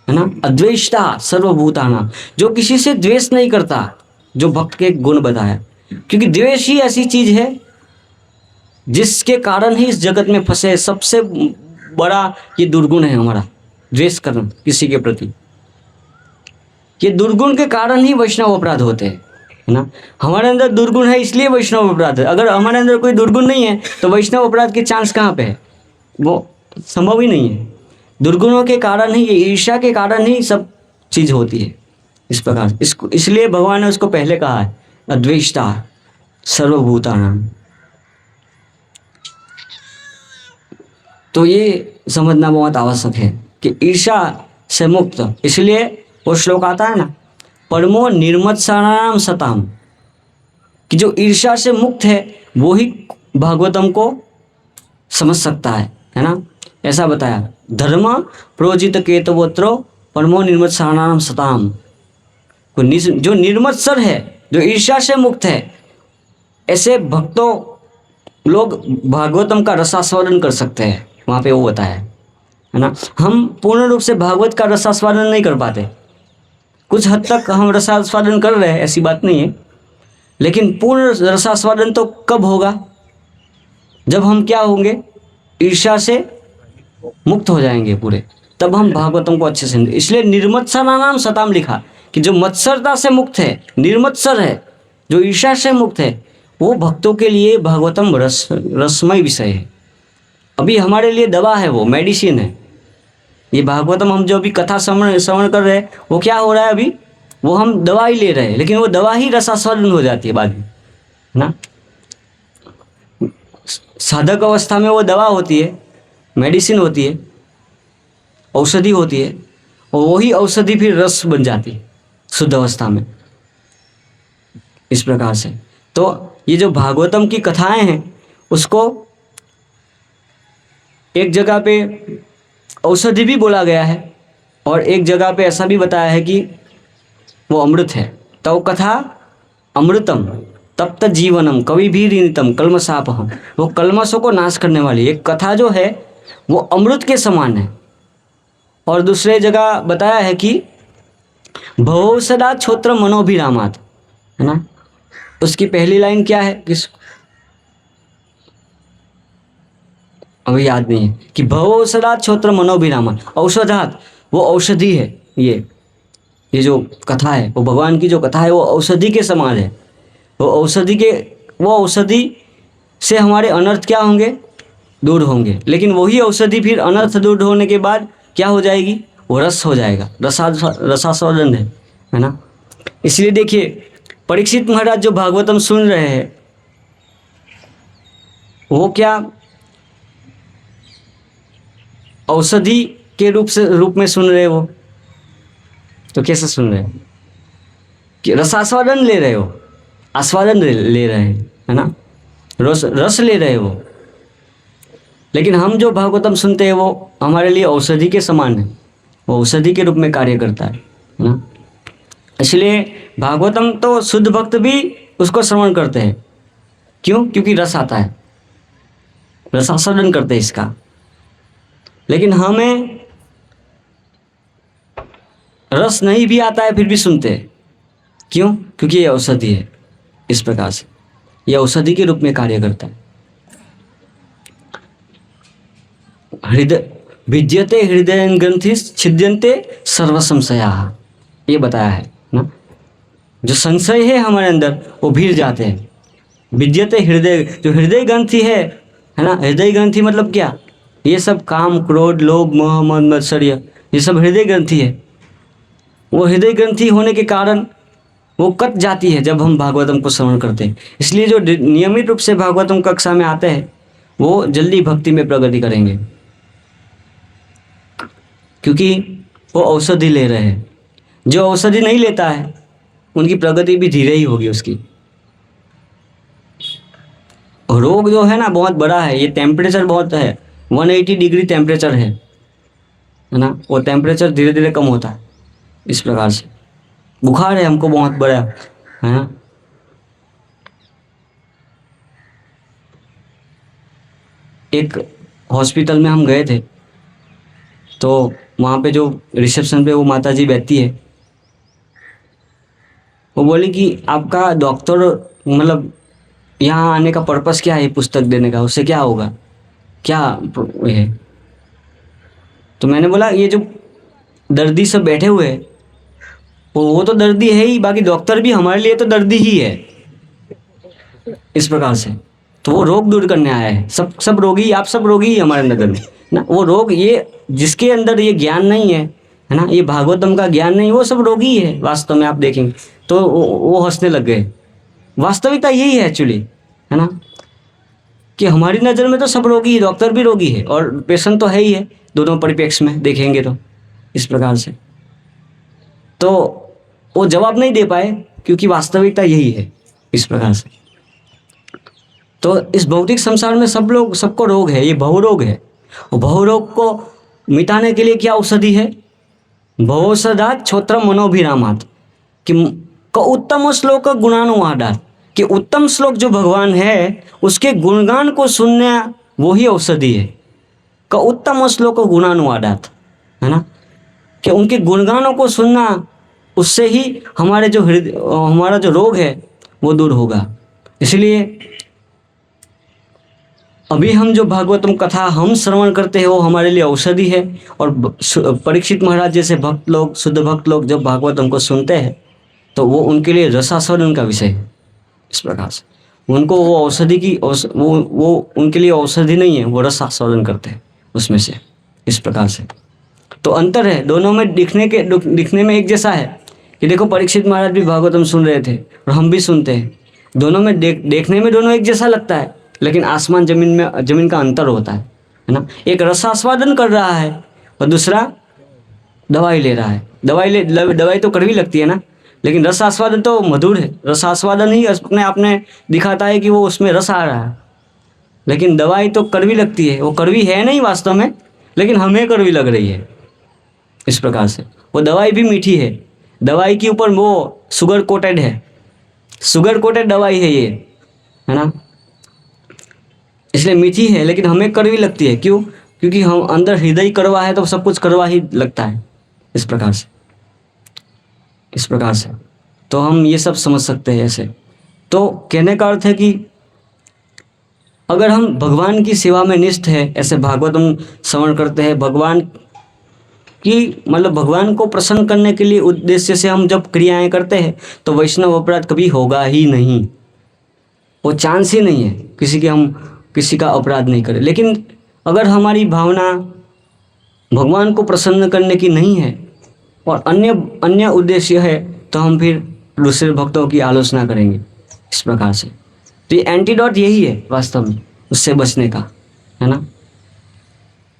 है ना। अद्वेष्टा सर्वभूतानाम, जो किसी से द्वेष नहीं करता, जो भक्त के गुण बताया। क्योंकि द्वेष ही ऐसी चीज है जिसके कारण ही इस जगत में फंसे। सबसे बड़ा ये दुर्गुण है हमारा, द्वेष करना किसी के प्रति। ये दुर्गुण के कारण ही वैष्णव अपराध होते हैं, है ना। हमारे अंदर दुर्गुण है इसलिए वैष्णव अपराध है। अगर हमारे अंदर कोई दुर्गुण नहीं है तो वैष्णव अपराध के चांस कहाँ पे है? वो संभव ही नहीं है। दुर्गुणों के कारण ही, ये ईर्ष्या के कारण ही सब चीज होती है इस प्रकार। इसलिए भगवान ने उसको पहले कहा है अद्वेष्टा सर्वभूतानाम। तो ये समझना बहुत आवश्यक है कि ईर्ष्या से मुक्त, इसलिए वो श्लोक आता है ना, परमो निर्मत्सराणाम सताम, कि जो ईर्ष्या से मुक्त है वो ही भागवतम को समझ सकता है ना। ऐसा बताया, धर्म प्रोजित केतवोत्रो परमो निर्मत्सराणाम सताम। जो निर्मत्सर है, जो ईर्ष्या से मुक्त है, ऐसे भक्तों लोग भागवतम का रसास्वादन कर सकते हैं। वहाँ पे वो बताया है ना। हम पूर्ण रूप से भागवत का रसास्वादन नहीं कर पाते, कुछ हद तक हम रसास्वादन कर रहे हैं, ऐसी बात नहीं है। लेकिन पूर्ण रसास्वादन तो कब होगा? जब हम क्या होंगे, ईर्ष्या से मुक्त हो जाएंगे पूरे, तब हम भागवतम को अच्छे से समझें। इसलिए निर्मत्सरा नाम सताम लिखा कि जो मत्सरता से मुक्त है, निर्मत्सर है, जो ईर्ष्या से मुक्त है, वो भक्तों के लिए भागवतम रसमय विषय है। अभी हमारे लिए दवा है, वो मेडिसिन है। ये भागवतम हम जो अभी कथा श्रवण कर रहे हैं, वो क्या हो रहा है अभी, वो हम दवा ही ले रहे हैं, लेकिन वो दवा ही रसास्वादन हो जाती है बाद में, है ना। साधक अवस्था में वो दवा होती है, मेडिसिन होती है, औषधि होती है, और वही औषधि फिर रस बन जाती है शुद्ध अवस्था में। इस प्रकार से तो ये जो भागवतम की कथाएं हैं, उसको एक जगह पे औषधि भी बोला गया है, और एक जगह पे ऐसा भी बताया है कि वो अमृत है। तो कथा अमृतम तप्त जीवनम कवि भी ऋणितम कल्मषापहम, वो कल्मषों को नाश करने वाली एक कथा जो है वो अमृत के समान है। और दूसरे जगह बताया है कि भवो सदा छोत्र मनोभिरामात, है ना। उसकी पहली लाइन क्या है, किस अभी याद नहीं है, कि भवो सदा छोत्र मनोभिरामात, औषधात, वो औषधि है। ये जो कथा है, वो भगवान की जो कथा है, वो औषधि के समान है। वो औषधि से हमारे अनर्थ क्या होंगे, दूर होंगे। लेकिन वही औषधि फिर अनर्थ दूर होने के बाद क्या हो जाएगी, वो रस हो जाएगा, रसास्वादन है ना। इसलिए देखिए, परीक्षित महाराज जो भागवतम सुन रहे हैं, वो क्या औषधि के रूप में सुन रहे हो, तो कैसे सुन रहे हो, कि रसास्वादन ले रहे हो, आस्वादन ले रहे हैं, है ना, रस ले रहे हो। लेकिन हम जो भागवतम सुनते हैं, वो हमारे लिए औषधि के समान है, वो औषधि के रूप में कार्य करता है ना। इसलिए भागवतम तो शुद्ध भक्त भी उसको श्रवण करते हैं। क्यों? क्योंकि रस आता है, रसास्वादन करते हैं इसका। लेकिन हमें रस नहीं भी आता है, फिर भी सुनते हैं। क्यों? क्योंकि ये औषधि है। इस प्रकार से ये औषधि के रूप में कार्य करता है। हृदय भिद्यते हृदय ग्रंथि छिद्यन्ते सर्व संशयाः, ये बताया है ना। जो संशय है हमारे अंदर, वो भीड़ जाते हैं। भिद्यते हृदय, जो हृदय ग्रंथि है ना, हृदय ग्रंथि मतलब क्या, ये सब काम क्रोध लोभ मोह मद मत्सर्य, ये सब हृदय ग्रंथि है। वो हृदय ग्रंथि होने के कारण वो कट जाती है जब हम भागवतम को श्रवण करते हैं। इसलिए जो नियमित रूप से भागवतम कक्षा में आते हैं, वो जल्दी भक्ति में प्रगति करेंगे, क्योंकि वो औषधि ले रहे हैं। जो औषधि नहीं लेता है, उनकी प्रगति भी धीरे ही होगी उसकी। रोग जो है ना, बहुत बड़ा है। ये टेम्परेचर बहुत है, 180 डिग्री टेम्परेचर है ना। वो टेम्परेचर धीरे धीरे कम होता है। इस प्रकार से बुखार है हमको बहुत बड़ा, है ना। एक हॉस्पिटल में हम गए थे, तो वहाँ पे जो रिसेप्शन पे वो माता जी बैठती है, वो बोली कि आपका डॉक्टर मतलब यहाँ आने का पर्पस क्या है, पुस्तक देने का, उससे क्या होगा, क्या है। तो मैंने बोला, ये जो दर्दी सब बैठे हुए हैं, वो तो दर्दी है ही, बाकी डॉक्टर भी हमारे लिए तो दर्दी ही है। इस प्रकार से तो वो रोग दूर करने आया है। सब रोगी, आप सब रोगी ही हमारे नगर में ना। वो रोग, ये जिसके अंदर ये ज्ञान नहीं है ना, ये भागवतम का ज्ञान नहीं, वो सब रोगी है वास्तव में। आप देखेंगे तो वो हंसने लग गए। वास्तविकता यही है एक्चुअली, है ना, कि हमारी नज़र में तो सब रोगी, डॉक्टर भी रोगी है और पेशेंट तो है ही है, दोनों परिप्रेक्ष्य में देखेंगे तो। इस प्रकार से तो वो जवाब नहीं दे पाए, क्योंकि वास्तविकता यही है। इस प्रकार से तो इस भौतिक संसार में सबको रोग है, ये बहुरोग है। और बहुरोग को मिटाने के लिए क्या औषधि है, भवौषधात् क्षोत्रम मनोभिरामात्, कि उत्तम श्लोक गुणानुवादात्, कि उत्तम श्लोक जो भगवान है उसके गुणगान को सुनना वही औषधि है। का उत्तम श्लोक गुणानुवादात्, है ना, कि उनके गुणगानों को सुनना, उससे ही हमारा जो रोग है वो दूर होगा। इसलिए अभी हम जो भागवतम कथा हम श्रवण करते हैं वो हमारे लिए औषधि है, और परीक्षित महाराज जैसे भक्त लोग, शुद्ध भक्त लोग जब भागवतम को सुनते हैं तो वो उनके लिए रसास्वादन का विषय है। इस प्रकार से उनको वो औषधि की वो उनके लिए औषधि नहीं है, वो रस आस्वादन करते हैं उसमें से। इस प्रकार से तो अंतर है दोनों में, दिखने में एक जैसा है कि देखो परीक्षित महाराज भी भागवतम सुन रहे थे और हम भी सुनते हैं, दोनों में देखने में दोनों एक जैसा लगता है, लेकिन आसमान जमीन का अंतर होता है ना। एक रस आस्वादन कर रहा है और दूसरा दवाई ले रहा है। दवाई तो कड़वी लगती है ना, लेकिन रस आस्वादन तो मधुर है। रस आस्वादन ही अपने आप में दिखाता है कि वो उसमें रस आ रहा है, लेकिन दवाई तो कड़वी लगती है। वो कड़वी है नहीं वास्तव में, लेकिन हमें कड़वी लग रही है। इस प्रकार से वो दवाई भी मीठी है, दवाई के ऊपर वो शुगर कोटेड है, शुगर कोटेड दवाई है ये, है ना, इसलिए मीठी है, लेकिन हमें कड़वी लगती है। क्यों? क्योंकि हम अंदर हृदय कड़वा है तो सब कुछ कड़वा ही लगता है। इस प्रकार से तो हम ये सब समझ सकते हैं ऐसे। तो कहने का अर्थ है कि अगर हम भगवान की सेवा में निष्ठ है, ऐसे भागवतम श्रवण करते हैं, भगवान की मतलब भगवान को प्रसन्न करने के लिए उद्देश्य से हम जब क्रियाएं करते हैं तो वैष्णव अपराध कभी होगा ही नहीं, वो चांस ही नहीं है किसी का अपराध नहीं करें। लेकिन अगर हमारी भावना भगवान को प्रसन्न करने की नहीं है और अन्य उद्देश्य है तो हम फिर दूसरे भक्तों की आलोचना करेंगे। इस प्रकार से तो ये एंटीडोट यही है वास्तव में उससे बचने का, है ना।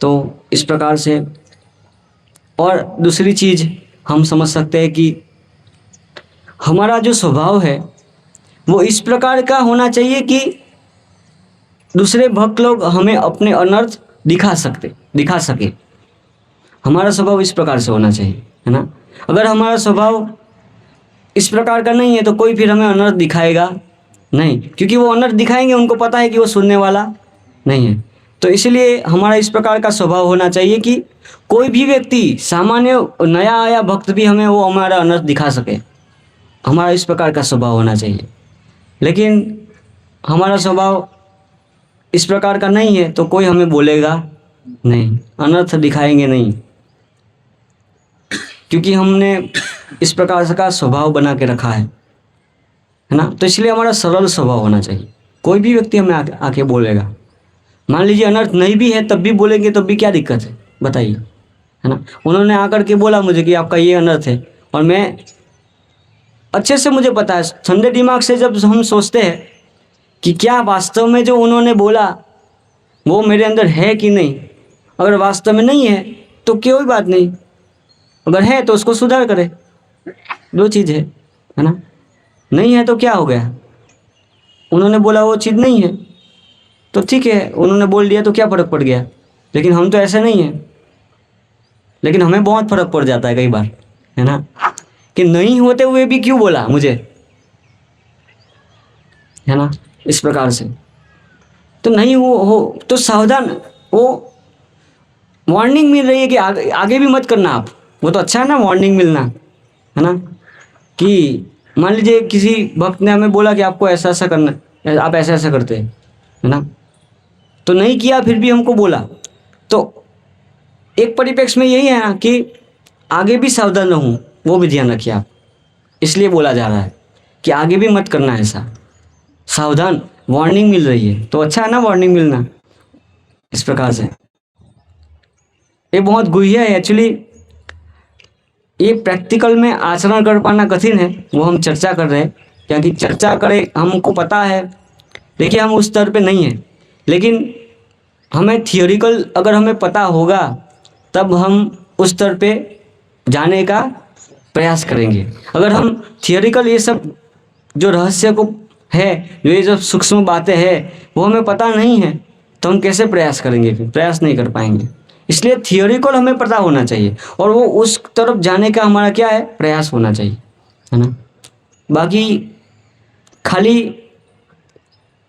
तो इस प्रकार से और दूसरी चीज़ हम समझ सकते हैं कि हमारा जो स्वभाव है वो इस प्रकार का होना चाहिए कि दूसरे भक्त लोग हमें अपने अनर्थ दिखा सके। हमारा स्वभाव इस प्रकार से होना चाहिए, है ना। अगर हमारा स्वभाव इस प्रकार का नहीं है तो कोई फिर हमें अनर्थ दिखाएगा नहीं, क्योंकि वो अनर्थ दिखाएंगे उनको पता है कि वो सुनने वाला नहीं है। तो इसलिए हमारा इस प्रकार का स्वभाव होना चाहिए कि कोई भी व्यक्ति सामान्य नया आया भक्त भी वो हमारा अनर्थ दिखा सके। हमारा इस प्रकार का स्वभाव होना चाहिए। लेकिन हमारा स्वभाव इस प्रकार का नहीं है तो कोई हमें बोलेगा नहीं, अनर्थ दिखाएंगे नहीं, क्योंकि हमने इस प्रकार का स्वभाव बना के रखा है ना। तो इसलिए हमारा सरल स्वभाव होना चाहिए। कोई भी व्यक्ति हमें आके बोलेगा, मान लीजिए अनर्थ नहीं भी है तब भी बोलेंगे, तब भी क्या दिक्कत है बताइए, है ना। उन्होंने आकर के बोला मुझे कि आपका ये अनर्थ है, और मैं अच्छे से मुझे पता है, ठंडे दिमाग से जब हम सोचते हैं कि क्या वास्तव में जो उन्होंने बोला वो मेरे अंदर है कि नहीं, अगर वास्तव में नहीं है तो कोई बात नहीं, अगर है तो उसको सुधार करे। दो चीज़ है ना। नहीं है तो क्या हो गया, उन्होंने बोला वो चीज़ नहीं है तो ठीक है, उन्होंने बोल दिया तो क्या फ़र्क पड़ गया। लेकिन हम तो ऐसे नहीं हैं, लेकिन हमें बहुत फ़र्क पड़ जाता है कई बार, है ना, कि नहीं होते हुए भी क्यों बोला मुझे, है ना। इस प्रकार से तो नहीं हो तो सावधान, वो वार्निंग मिल रही है कि आगे भी मत करना आप। वो तो अच्छा है ना वार्निंग मिलना, है ना, कि मान लीजिए किसी भक्त ने हमें बोला कि आपको ऐसा ऐसा करना, आप ऐसा ऐसा करते हैं, है ना, तो नहीं किया फिर भी हमको बोला, तो एक परिप्रेक्ष्य में यही है ना कि आगे भी सावधान रहूं, वो भी ध्यान रखिए आप। इसलिए बोला जा रहा है कि आगे भी मत करना ऐसा, सावधान, वार्निंग मिल रही है तो अच्छा है ना वार्निंग मिलना। इस प्रकार से ये बहुत गुह्य है एक्चुअली, ये प्रैक्टिकल में आचरण कर पाना कठिन है, वो हम चर्चा कर रहे हैं, क्योंकि चर्चा करें हमको पता है, देखिए हम उस स्तर पे नहीं है, लेकिन हमें थियोरिकल अगर हमें पता होगा तब हम उस स्तर पे जाने का प्रयास करेंगे। अगर हम थियोरिकल ये सब जो रहस्य को है, जो ये जो सूक्ष्म बातें हैं वो हमें पता नहीं है तो हम कैसे प्रयास करेंगे, फिर प्रयास नहीं कर पाएंगे। इसलिए थियोरिकल हमें पता होना चाहिए और वो उस तरफ जाने का हमारा क्या है, प्रयास होना चाहिए, है ना। बाकी खाली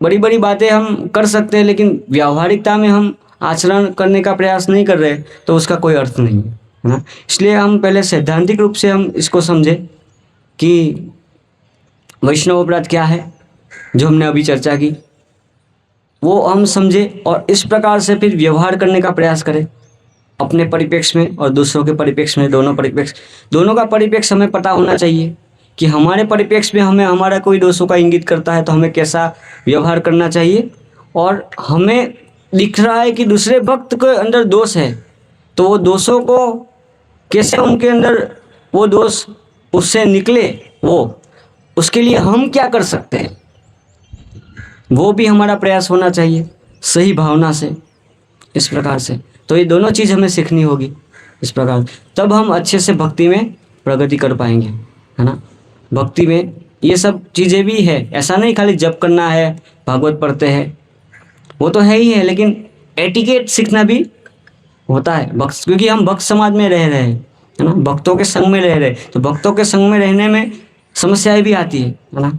बड़ी बड़ी बातें हम कर सकते हैं, लेकिन व्यावहारिकता में हम आचरण करने का प्रयास नहीं कर रहे तो उसका कोई अर्थ नहीं है, है ना। इसलिए हम पहले सैद्धांतिक रूप से हम इसको समझे कि वैष्णव अपराध क्या है, जो हमने अभी चर्चा की, वो हम समझे और इस प्रकार से फिर व्यवहार करने का प्रयास करें अपने परिप्रेक्ष्य में और दूसरों के परिप्रेक्ष्य में। दोनों का परिप्रेक्ष्य हमें पता होना चाहिए कि हमारे परिप्रेक्ष्य में हमें हमारा कोई दोषों का इंगित करता है तो हमें कैसा व्यवहार करना चाहिए, और हमें दिख रहा है कि दूसरे भक्त के अंदर दोष है तो वो दोषों को कैसे उनके अंदर वो दोष उससे निकले, वो उसके लिए हम क्या कर सकते हैं, वो भी हमारा प्रयास होना चाहिए सही भावना से, इस प्रकार से। तो ये दोनों चीज़ हमें सीखनी होगी इस प्रकार, तब हम अच्छे से भक्ति में प्रगति कर पाएंगे, है ना। भक्ति में ये सब चीज़ें भी है, ऐसा नहीं खाली जप करना है, भागवत पढ़ते हैं, वो तो है ही है, लेकिन एटिकेट सीखना भी होता है भक्त, क्योंकि हम भक्त समाज में रह रहे हैं, है ना, भक्तों के संग में रह रहे हैं, तो भक्तों के संग में रहने में समस्याएं भी आती है ना,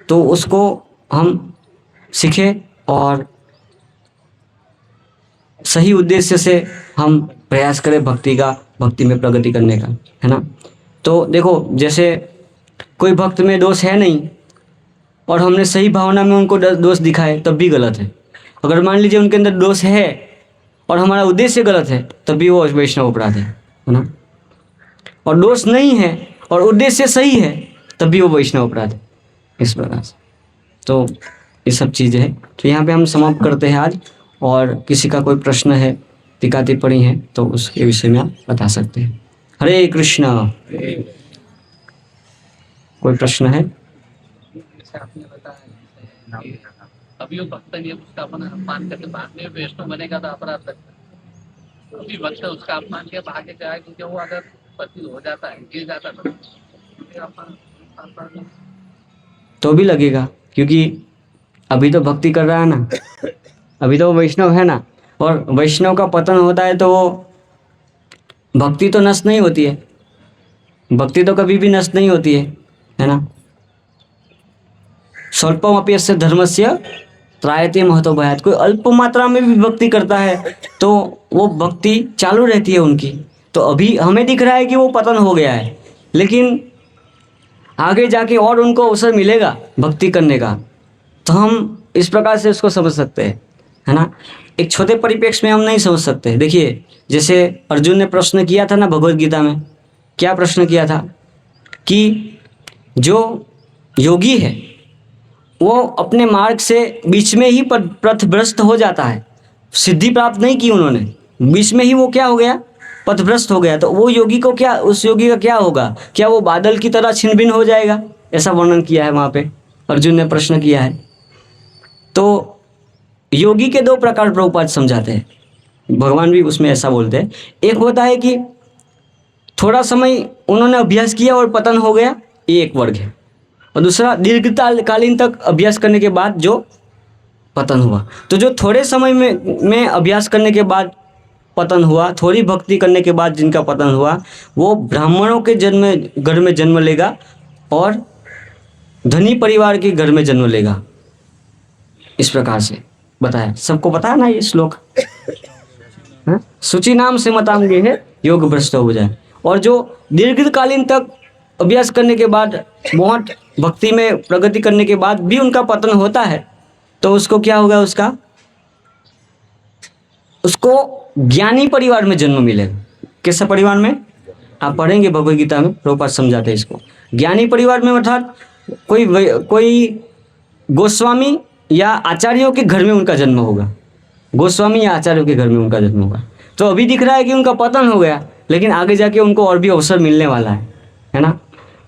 तो उसको हम सीखें और सही उद्देश्य से हम प्रयास करें भक्ति में प्रगति करने का, है ना। तो देखो जैसे कोई भक्त में दोष है नहीं और हमने सही भावना में उनको दोष दिखाए तब भी गलत है। अगर मान लीजिए उनके अंदर दोष है और हमारा उद्देश्य गलत है तब भी वो वैष्णव अपराध है ना। और दोष नहीं है और उद्देश्य सही है तब भी वो वैष्णव अपराध है, इस प्रकार से। तो ये सब चीज़ें हैं। तो यहाँ पे हम समाप्त करते हैं आज, और किसी का कोई प्रश्न है, टीका टिप्पणी है तो उसके विषय में आप बता सकते हैं। हरे कृष्णा। कोई प्रश्न है? जैसे आपने बताया कि अभी वो भक्त नहीं है, उसका अपन अपमान करके बाद में वैष्णव बनेगा तो अपराध लगता है। अभी भक्त उसका अपमान किया तो आगे जाए, क्योंकि वो अगर पति हो जाता है, गिर जाता है तो अपमान तो भी लगेगा, क्योंकि अभी तो भक्ति कर रहा है ना, अभी तो वो वैष्णव है ना, और वैष्णव का पतन होता है तो वो भक्ति तो नष्ट नहीं होती है, भक्ति तो कभी भी नष्ट नहीं होती है ना। स्वल्पम अपयस्य धर्मस्य त्रायते महतो भयात्। कोई अल्प मात्रा में भी भक्ति करता है तो वो भक्ति चालू रहती है उनकी। तो अभी हमें दिख रहा है कि वो पतन हो गया है, लेकिन आगे जाके और उनको अवसर मिलेगा भक्ति करने का, तो हम इस प्रकार से उसको समझ सकते हैं, है ना। एक छोटे परिप्रेक्ष्य में हम नहीं समझ सकते। देखिए जैसे अर्जुन ने प्रश्न किया था ना भगवत गीता में, क्या प्रश्न किया था कि जो योगी है वो अपने मार्ग से बीच में ही पथभ्रष्ट हो जाता है, सिद्धि प्राप्त नहीं की उन्होंने, बीच में ही वो क्या हो गया, पथभ्रष्ट हो गया। तो वो योगी को क्या, उस योगी का क्या होगा, क्या वो बादल की तरह छिन्न भिन्न हो जाएगा, ऐसा वर्णन किया है वहाँ पे, अर्जुन ने प्रश्न किया है। तो योगी के दो प्रकार प्रभुपाद समझाते हैं, भगवान भी उसमें ऐसा बोलते हैं। एक होता है कि थोड़ा समय उन्होंने अभ्यास किया और पतन हो गया, ये एक वर्ग है, और दूसरा दीर्घकालीन तक अभ्यास करने के बाद जो पतन हुआ। तो जो थोड़े समय में अभ्यास करने के बाद पतन हुआ, थोड़ी भक्ति करने के बाद जिनका पतन हुआ, वो ब्राह्मणों के घर में जन्म लेगा और धनी परिवार के घर में जन्म लेगा, इस प्रकार से बताया। सबको पता है ना ये श्लोक, सूची नाम से मतांगे है योग भ्रष्ट हो जाए। और जो दीर्घकालीन तक अभ्यास करने के बाद, बहुत भक्ति में प्रगति करने के बाद भी उनका पतन होता है, तो उसको क्या होगा, उसको ज्ञानी परिवार में जन्म मिलेगा। कैसा परिवार में? आप पढ़ेंगे भगवद गीता में, प्रभुपाद समझाते हैं इसको। ज्ञानी परिवार में अर्थात कोई गोस्वामी या आचार्यों के घर में उनका जन्म होगा, गोस्वामी या आचार्यों के घर में उनका जन्म होगा। तो अभी दिख रहा है कि उनका पतन हो गया, लेकिन आगे जाके उनको और भी अवसर मिलने वाला है ना।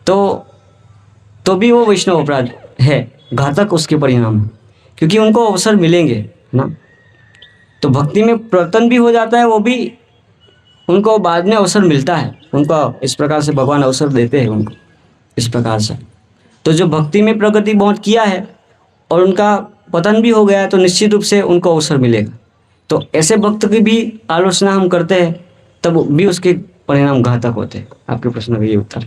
तो भी वो वैष्णव अपराध है, घातक उसके परिणाम, क्योंकि उनको अवसर मिलेंगे ना। तो भक्ति में पतन भी हो जाता है, वो भी उनको बाद में अवसर मिलता है, उनको इस प्रकार से भगवान अवसर देते हैं उनको, इस प्रकार से। तो जो भक्ति में प्रगति बहुत किया है और उनका पतन भी हो गया है, तो निश्चित रूप से उनको अवसर मिलेगा। तो ऐसे भक्त की भी आलोचना हम करते हैं, तब भी उसके परिणाम घातक होते हैं। आपके प्रश्न का ये उत्तर।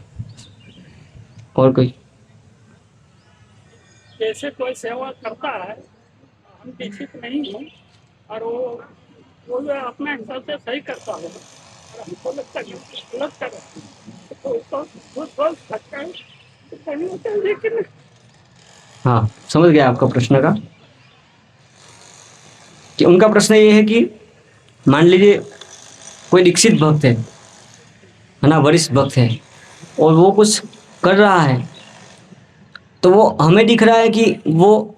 और कोई? जैसे कोई सेवा करता है, हम दीक्षित नहीं हूँ, और वो अपने हिसाब से सही करता हो, और हमको लगता है गलत कर, तो उसको वो सोच सकता है तो करना चाहिए, लेकिन हाँ, समझ गया आपका प्रश्न का। कि उनका प्रश्न ये है कि मान लीजिए कोई दीक्षित भक्त है ना, वरिष्ठ भक्त है, और वो कुछ कर रहा है तो वो हमें दिख रहा है कि वो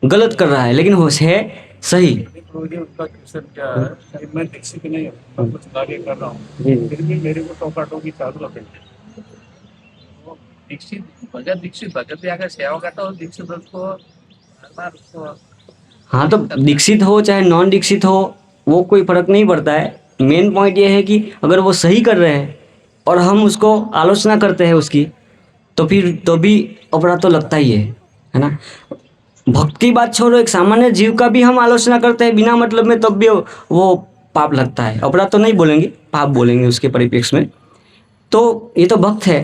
गलत कर रहा है, लेकिन वो है सही। मुझे उसका क्वेश्चन क्या है कि मैं दीक्षित नहीं हूँ, मैं कुछ कार्य कर रहा जी। हूँ, फिर भी मेरे को टोका टोकी चालू रखेंगे। वो दीक्षित भगत भी अगर सेवा करता हो दीक्षित भक्त को हर बार उसको हाँ, तो दीक्षित हो चाहे नॉन दीक्षित हो वो कोई फर्क नहीं पड़ता है। मेन पॉइंट ये है कि अगर वो सही कर रहे हैं और हम उसको आलोचना करते हैं उसकी, तो फिर तो भी अपराध तो लगता ही है ना। भक्त की बात छोड़ो, एक सामान्य जीव का भी हम आलोचना करते हैं बिना मतलब में, तब भी वो पाप लगता है। अपराध तो नहीं बोलेंगे, पाप बोलेंगे उसके परिप्रेक्ष्य में। तो ये तो भक्त है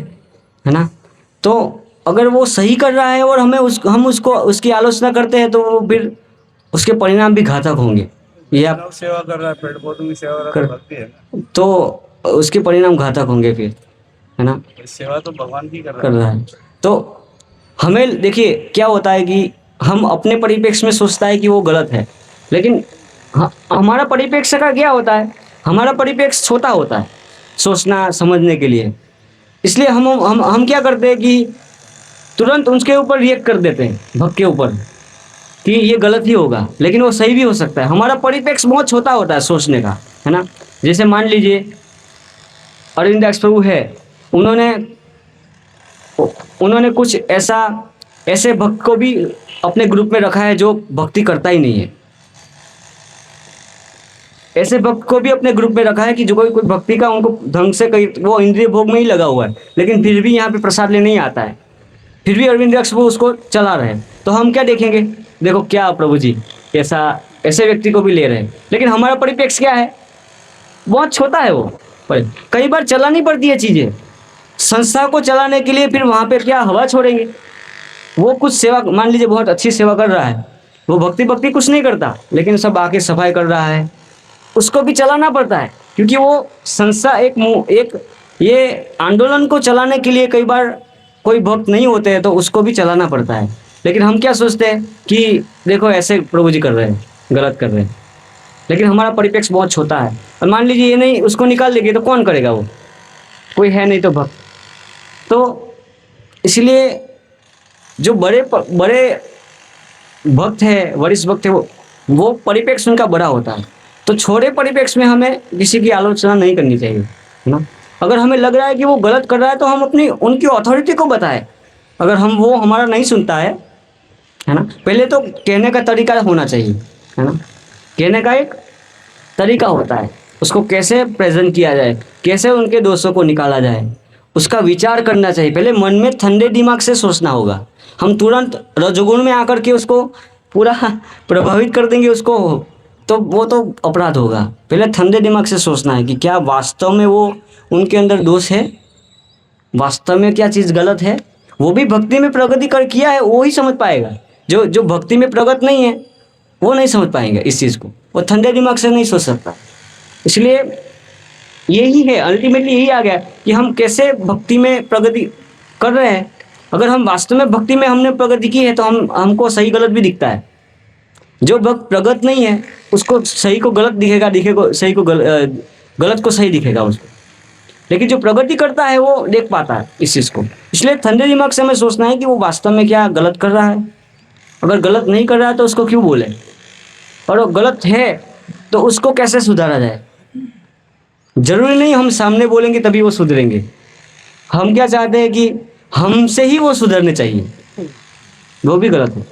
ना। तो अगर वो सही कर रहा है और हम उसको उसकी आलोचना करते हैं तो वो फिर उसके परिणाम भी घातक होंगे। ये आप मानव सेवा कर रहा है, पेड़ पौधों की सेवा कर कर- रहा है, भक्ति है ना। तो उसके परिणाम घातक होंगे फिर, है ना, सेवा तो भगवान की कर कर रहा है। रहा है। तो हमें देखिए क्या होता है कि हम अपने परिप्रेक्ष्य में सोचता है कि वो गलत है, लेकिन हमारा परिप्रेक्ष्य का क्या होता है, हमारा परिप्रेक्ष्य छोटा होता है सोचना समझने के लिए। इसलिए हम क्या करते हैं कि तुरंत उसके ऊपर रिएक्ट कर देते हैं, भक्त के ऊपर, कि ये गलत ही होगा, लेकिन वो सही भी हो सकता है। हमारा परिप्रेक्ष्य बहुत छोटा होता है सोचने का, है ना। जैसे मान लीजिए अरविंद दास प्रभु है, उन्होंने उन्होंने कुछ ऐसे भक्त को भी अपने ग्रुप में रखा है जो भक्ति करता ही नहीं है। ऐसे भक्त को भी अपने ग्रुप में रखा है कि जो कोई भक्ति का उनको ढंग से कहीं वो इंद्रिय भोग में ही लगा हुआ है, लेकिन फिर भी यहाँ पे प्रसाद लेने ही आता है, फिर भी अरविंद दास प्रभु उसको चला रहे हैं। तो हम क्या देखेंगे, देखो क्या प्रभु जी ऐसे व्यक्ति को भी ले रहे हैं। लेकिन हमारा परिप्रेक्ष्य क्या है, बहुत छोटा है वो। पर कई बार चलानी पड़ती है चीज़ें संस्था को चलाने के लिए, फिर वहाँ पे क्या हवा छोड़ेंगे। वो कुछ सेवा, मान लीजिए बहुत अच्छी सेवा कर रहा है, वो भक्ति कुछ नहीं करता, लेकिन सब आके सफाई कर रहा है, उसको भी चलाना पड़ता है, क्योंकि वो संस्था एक ये आंदोलन को चलाने के लिए कई बार कोई भक्त नहीं होते हैं तो उसको भी चलाना पड़ता है। लेकिन हम क्या सोचते हैं कि देखो ऐसे प्रभु जी कर रहे हैं, गलत कर रहे हैं, लेकिन हमारा परिप्रेक्ष्य बहुत छोटा है। और मान लीजिए ये नहीं, उसको निकाल देंगे तो कौन करेगा, वो कोई है नहीं तो भक्त। तो इसलिए जो बड़े भक्त है, वरिष्ठ भक्त है, वो परिप्रेक्ष्य उनका बड़ा होता है। तो छोटे परिप्रेक्ष्य में हमें किसी की आलोचना नहीं करनी चाहिए, है ना। अगर हमें लग रहा है कि वो गलत कर रहा है तो हम उनकी अथॉरिटी को बताएं। अगर वो हमारा नहीं सुनता है ना, पहले तो कहने का तरीका होना चाहिए, है ना। कहने का एक तरीका होता है, उसको कैसे प्रेजेंट किया जाए, कैसे उनके दोषों को निकाला जाए, उसका विचार करना चाहिए। पहले मन में ठंडे दिमाग से सोचना होगा। हम तुरंत रजोगुण में आकर के उसको पूरा प्रभावित कर देंगे उसको, तो वो तो अपराध होगा। पहले ठंडे दिमाग से सोचना है कि क्या वास्तव में वो उनके अंदर दोष है, वास्तव में क्या चीज़ गलत है। वो भी भक्ति में प्रगति किया है, वो ही समझ पाएगा। जो भक्ति में प्रगत नहीं है वो नहीं समझ पाएंगे इस चीज़ को, वो ठंडे दिमाग से नहीं सोच सकता। इसलिए यही है, अल्टीमेटली यही आ गया कि हम कैसे भक्ति में प्रगति कर रहे हैं। अगर हम वास्तव में भक्ति में हमने प्रगति की है तो हमको सही गलत भी दिखता है। जो भक्त प्रगत नहीं है उसको सही को गलत दिखेगा, सही को गलत को सही दिखेगा उसको। लेकिन जो प्रगति करता है वो देख पाता है इस चीज़ को। इसलिए ठंडे दिमाग से हमें सोचना है कि वो वास्तव में क्या गलत कर रहा है। अगर गलत नहीं कर रहा है तो उसको क्यों बोले, और वो गलत है तो उसको कैसे सुधारा जाए। जरूरी नहीं हम सामने बोलेंगे तभी वो सुधरेंगे। हम क्या चाहते हैं कि हमसे ही वो सुधरने चाहिए, वो भी गलत है।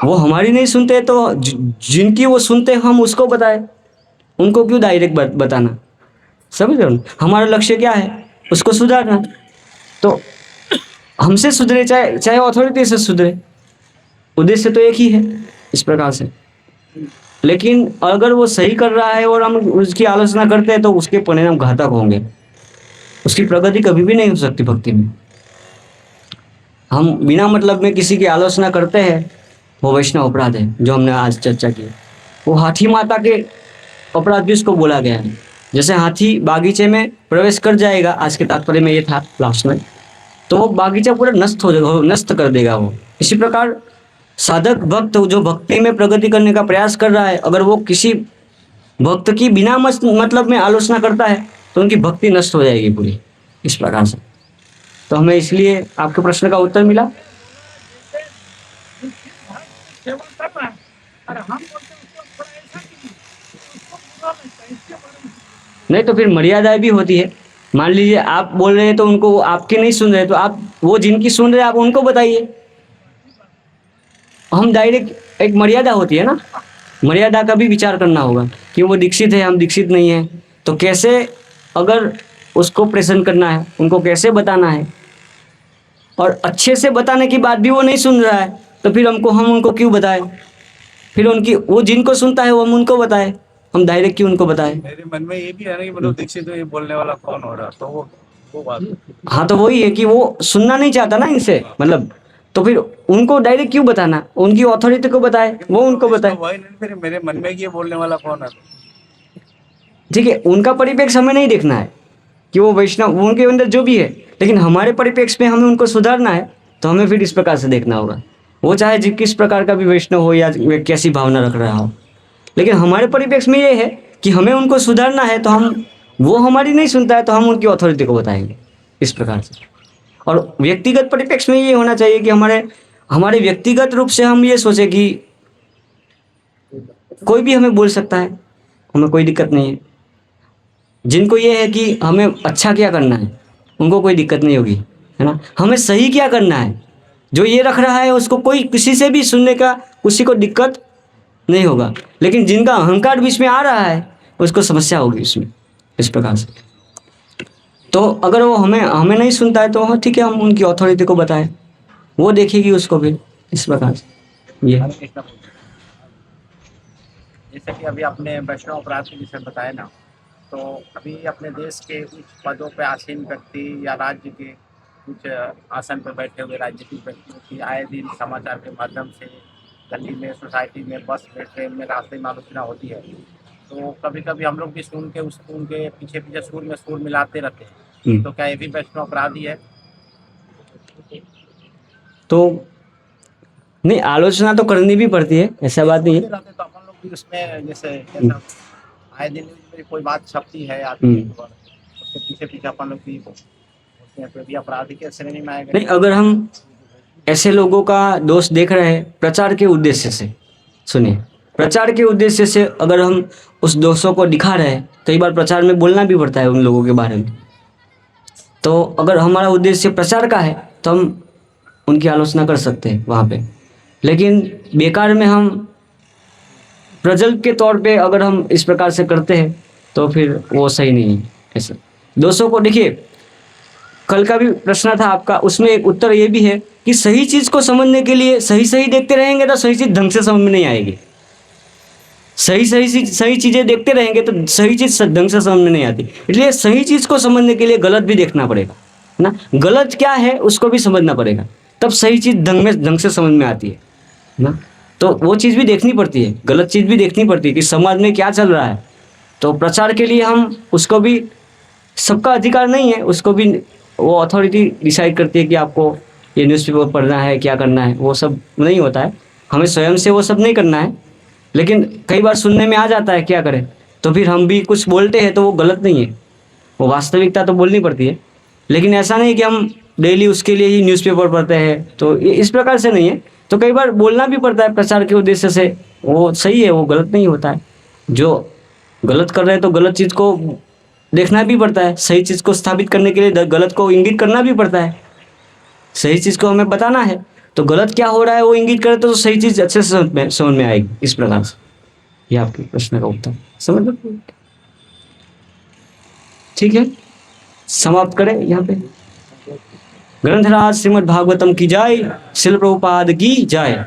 वो हमारी नहीं सुनते तो जिनकी वो सुनते हम उसको बताए, उनको क्यों डायरेक्ट बताना। समझ रहे हो, हमारा लक्ष्य क्या है, उसको सुधारना। तो हमसे सुधरे चाहे अथॉरिटी से सुधरे, उद्देश्य तो एक ही है इस प्रकार से। लेकिन अगर वो सही कर रहा है और हम उसकी आलोचना करते हैं तो उसके परिणाम घातक होंगे, उसकी प्रगति कभी भी नहीं हो सकती भक्ति में। हम बिना मतलब में किसी की आलोचना करते हैं, वो वैष्णव अपराध है जो हमने आज चर्चा की। वो हाथी माता के अपराध भी उसको बोला गया है। जैसे हाथी बागीचे में प्रवेश कर जाएगा, आज के तात्पर्य में ये था लास्ट में, तो वो बागीचा पूरा नष्ट कर देगा वो। इसी प्रकार साधक भक्त जो भक्ति में प्रगति करने का प्रयास कर रहा है, अगर वो किसी भक्त की बिना मतलब में आलोचना करता है तो उनकी भक्ति नष्ट हो जाएगी पूरी, इस प्रकार से। तो हमें इसलिए आपके प्रश्न का उत्तर मिला। सेवा कर रहा है और हम बोलते हैं उसको थोड़ा ऐसा कीजिए, उसको पूरा लगता है, इसके बारे में नहीं तो फिर मर्यादाएं भी होती है। मान लीजिए आप बोल रहे हैं तो उनको, आपकी नहीं सुन रहे, तो आप वो जिनकी सुन रहे हैं आप उनको बताइए। हम डायरेक्ट, एक मर्यादा होती है ना, मर्यादा का भी विचार करना होगा कि वो दीक्षित है, हम दीक्षित नहीं है, तो कैसे अगर उसको प्रेजेंट करना है, उनको कैसे बताना है। और अच्छे से बताने की बात भी वो नहीं सुन रहा है तो फिर हम उनको क्यों बताएं। फिर उनकी, वो जिनको सुनता है वो हम उनको बताएं, हम डायरेक्ट क्यों उनको बताएं। मेरे मन में ये भी है ना कि मतलब दीक्षित तो ये बोलने वाला कौन हो रहा, तो वो बात है। हाँ तो वही है कि वो सुनना नहीं चाहता ना इनसे, मतलब तो फिर उनको डायरेक्ट क्यों बताना, उनकी अथॉरिटी को बताए, वो उनको बताए। वही नहीं, फिर मेरे मन में ये बोलने वाला कौन है। ठीक है, उनका परिप्रेक्ष्य हमें नहीं देखना है कि वो वैष्णव, उनके अंदर जो भी है, लेकिन हमारे परिप्रेक्ष्य में हमें उनको सुधारना है, तो हमें फिर इस प्रकार से देखना होगा। वो चाहे किस प्रकार का भी वैष्णव हो या वे कैसी भावना रख रहा हो, लेकिन हमारे परिप्रेक्ष्य में ये है कि हमें उनको सुधारना है, तो हम, वो हमारी नहीं सुनता है तो हम उनकी अथॉरिटी को बताएंगे, इस प्रकार से। और व्यक्तिगत परिप्रेक्ष्य में ये होना चाहिए कि हमारे व्यक्तिगत रूप से हम ये सोचे कि कोई भी हमें बोल सकता है, हमें कोई दिक्कत नहीं है। जिनको ये है कि हमें अच्छा क्या करना है उनको कोई दिक्कत नहीं होगी, है ना। हमें सही क्या करना है, जो ये रख रहा है उसको कोई किसी से भी सुनने का किसी को दिक्कत नहीं होगा, लेकिन जिनका अहंकार बीच में आ रहा है उसको समस्या होगी उसमें, इस प्रकार से। तो अगर वो हमें नहीं सुनता है तो हाँ ठीक है, हम उनकी अथॉरिटी को बताएं, वो देखेगी उसको भी, इस प्रकार से। ये हरे कृष्णा बोल। जैसे कि अभी आपने वैष्णव अपराध के विषय बताया ना, तो अभी अपने देश के उच्च पदों पर आसीन व्यक्ति या राज्य के कुछ आसन पर बैठे हुए राजनीतिक व्यक्तियों की आए दिन समाचार के माध्यम से गली में, सोसाइटी में, बस में, ट्रेन में, रास्ते में आलोचना होती है। तो कभी कभी हम लोग भी सुन के उनके पीछे पीछे सुर में सुर मिलाते रहते हैं। तो क्या ये भी वैष्णव अपराध ही है? तो नहीं, आलोचना तो करनी भी पड़ती है, ऐसा बात नहीं है। रहते तो अपन लोग भी उसमें, जैसे आए दिन में कोई बात छपती है आदमी पर, उसके पीछे पीछे अपन लोग भी बोलते हैं, तो भी अपराधी के श्रेणी में आएगा। नहीं, अगर हम ऐसे लोगों का दोष देख रहे हैं प्रचार के उद्देश्य से, सुनिए, प्रचार के उद्देश्य से अगर हम उस दोषों को दिखा रहे हैं, कई बार प्रचार में बोलना भी पड़ता है उन लोगों के बारे में, तो अगर हमारा उद्देश्य प्रचार का है तो हम उनकी आलोचना कर सकते हैं वहाँ पे। लेकिन बेकार में हम प्रजल्प के तौर पे अगर हम इस प्रकार से करते हैं तो फिर वो सही नहीं है। ऐसा दोस्तों को देखिए, कल का भी प्रश्न था आपका, उसमें एक उत्तर ये भी है कि सही चीज़ को समझने के लिए सही देखते रहेंगे तो सही चीज़ ढंग से समझ में नहीं आएगी। सही चीज़ें देखते रहेंगे तो सही चीज़ ढंग से समझ में नहीं आती। इसलिए सही चीज़ को समझने के लिए गलत भी देखना पड़ेगा, है ना। गलत क्या है उसको भी समझना पड़ेगा, तब सही चीज़ ढंग से समझ में आती है ना। तो वो चीज़ भी देखनी पड़ती है, गलत चीज़ भी देखनी पड़ती है कि समाज में क्या चल रहा है। तो प्रचार के लिए हम उसको भी, सबका अधिकार नहीं है, उसको भी वो अथॉरिटी डिसाइड करती है कि आपको ये न्यूज़पेपर पढ़ना है, क्या करना है, वो सब नहीं होता है। हमें स्वयं से वो सब नहीं करना है, लेकिन कई बार सुनने में आ जाता है, क्या करें। तो फिर हम भी कुछ बोलते हैं तो वो गलत नहीं है, वो वास्तविकता तो बोलनी पड़ती है। लेकिन ऐसा नहीं कि हम डेली उसके लिए ही न्यूज़पेपर पढ़ते हैं, तो ये इस प्रकार से नहीं है। तो कई बार बोलना भी पड़ता है प्रचार के उद्देश्य से, वो सही है, वो गलत नहीं होता है। जो गलत कर रहे हैं तो गलत चीज़ को देखना भी पड़ता है, सही चीज़ को स्थापित करने के लिए गलत को इंगित करना भी पड़ता है। सही चीज़ को हमें बताना है तो गलत क्या हो रहा है वो इंगित करे तो सही चीज़ अच्छे से समझ में आएगी, इस प्रकार से। ये आपके प्रश्न का उत्तर समझ लो, ठीक है। समाप्त करें यहाँ पे। ग्रंथराज श्रीमद् भागवतम की जय, श्रील प्रभुपाद की जय।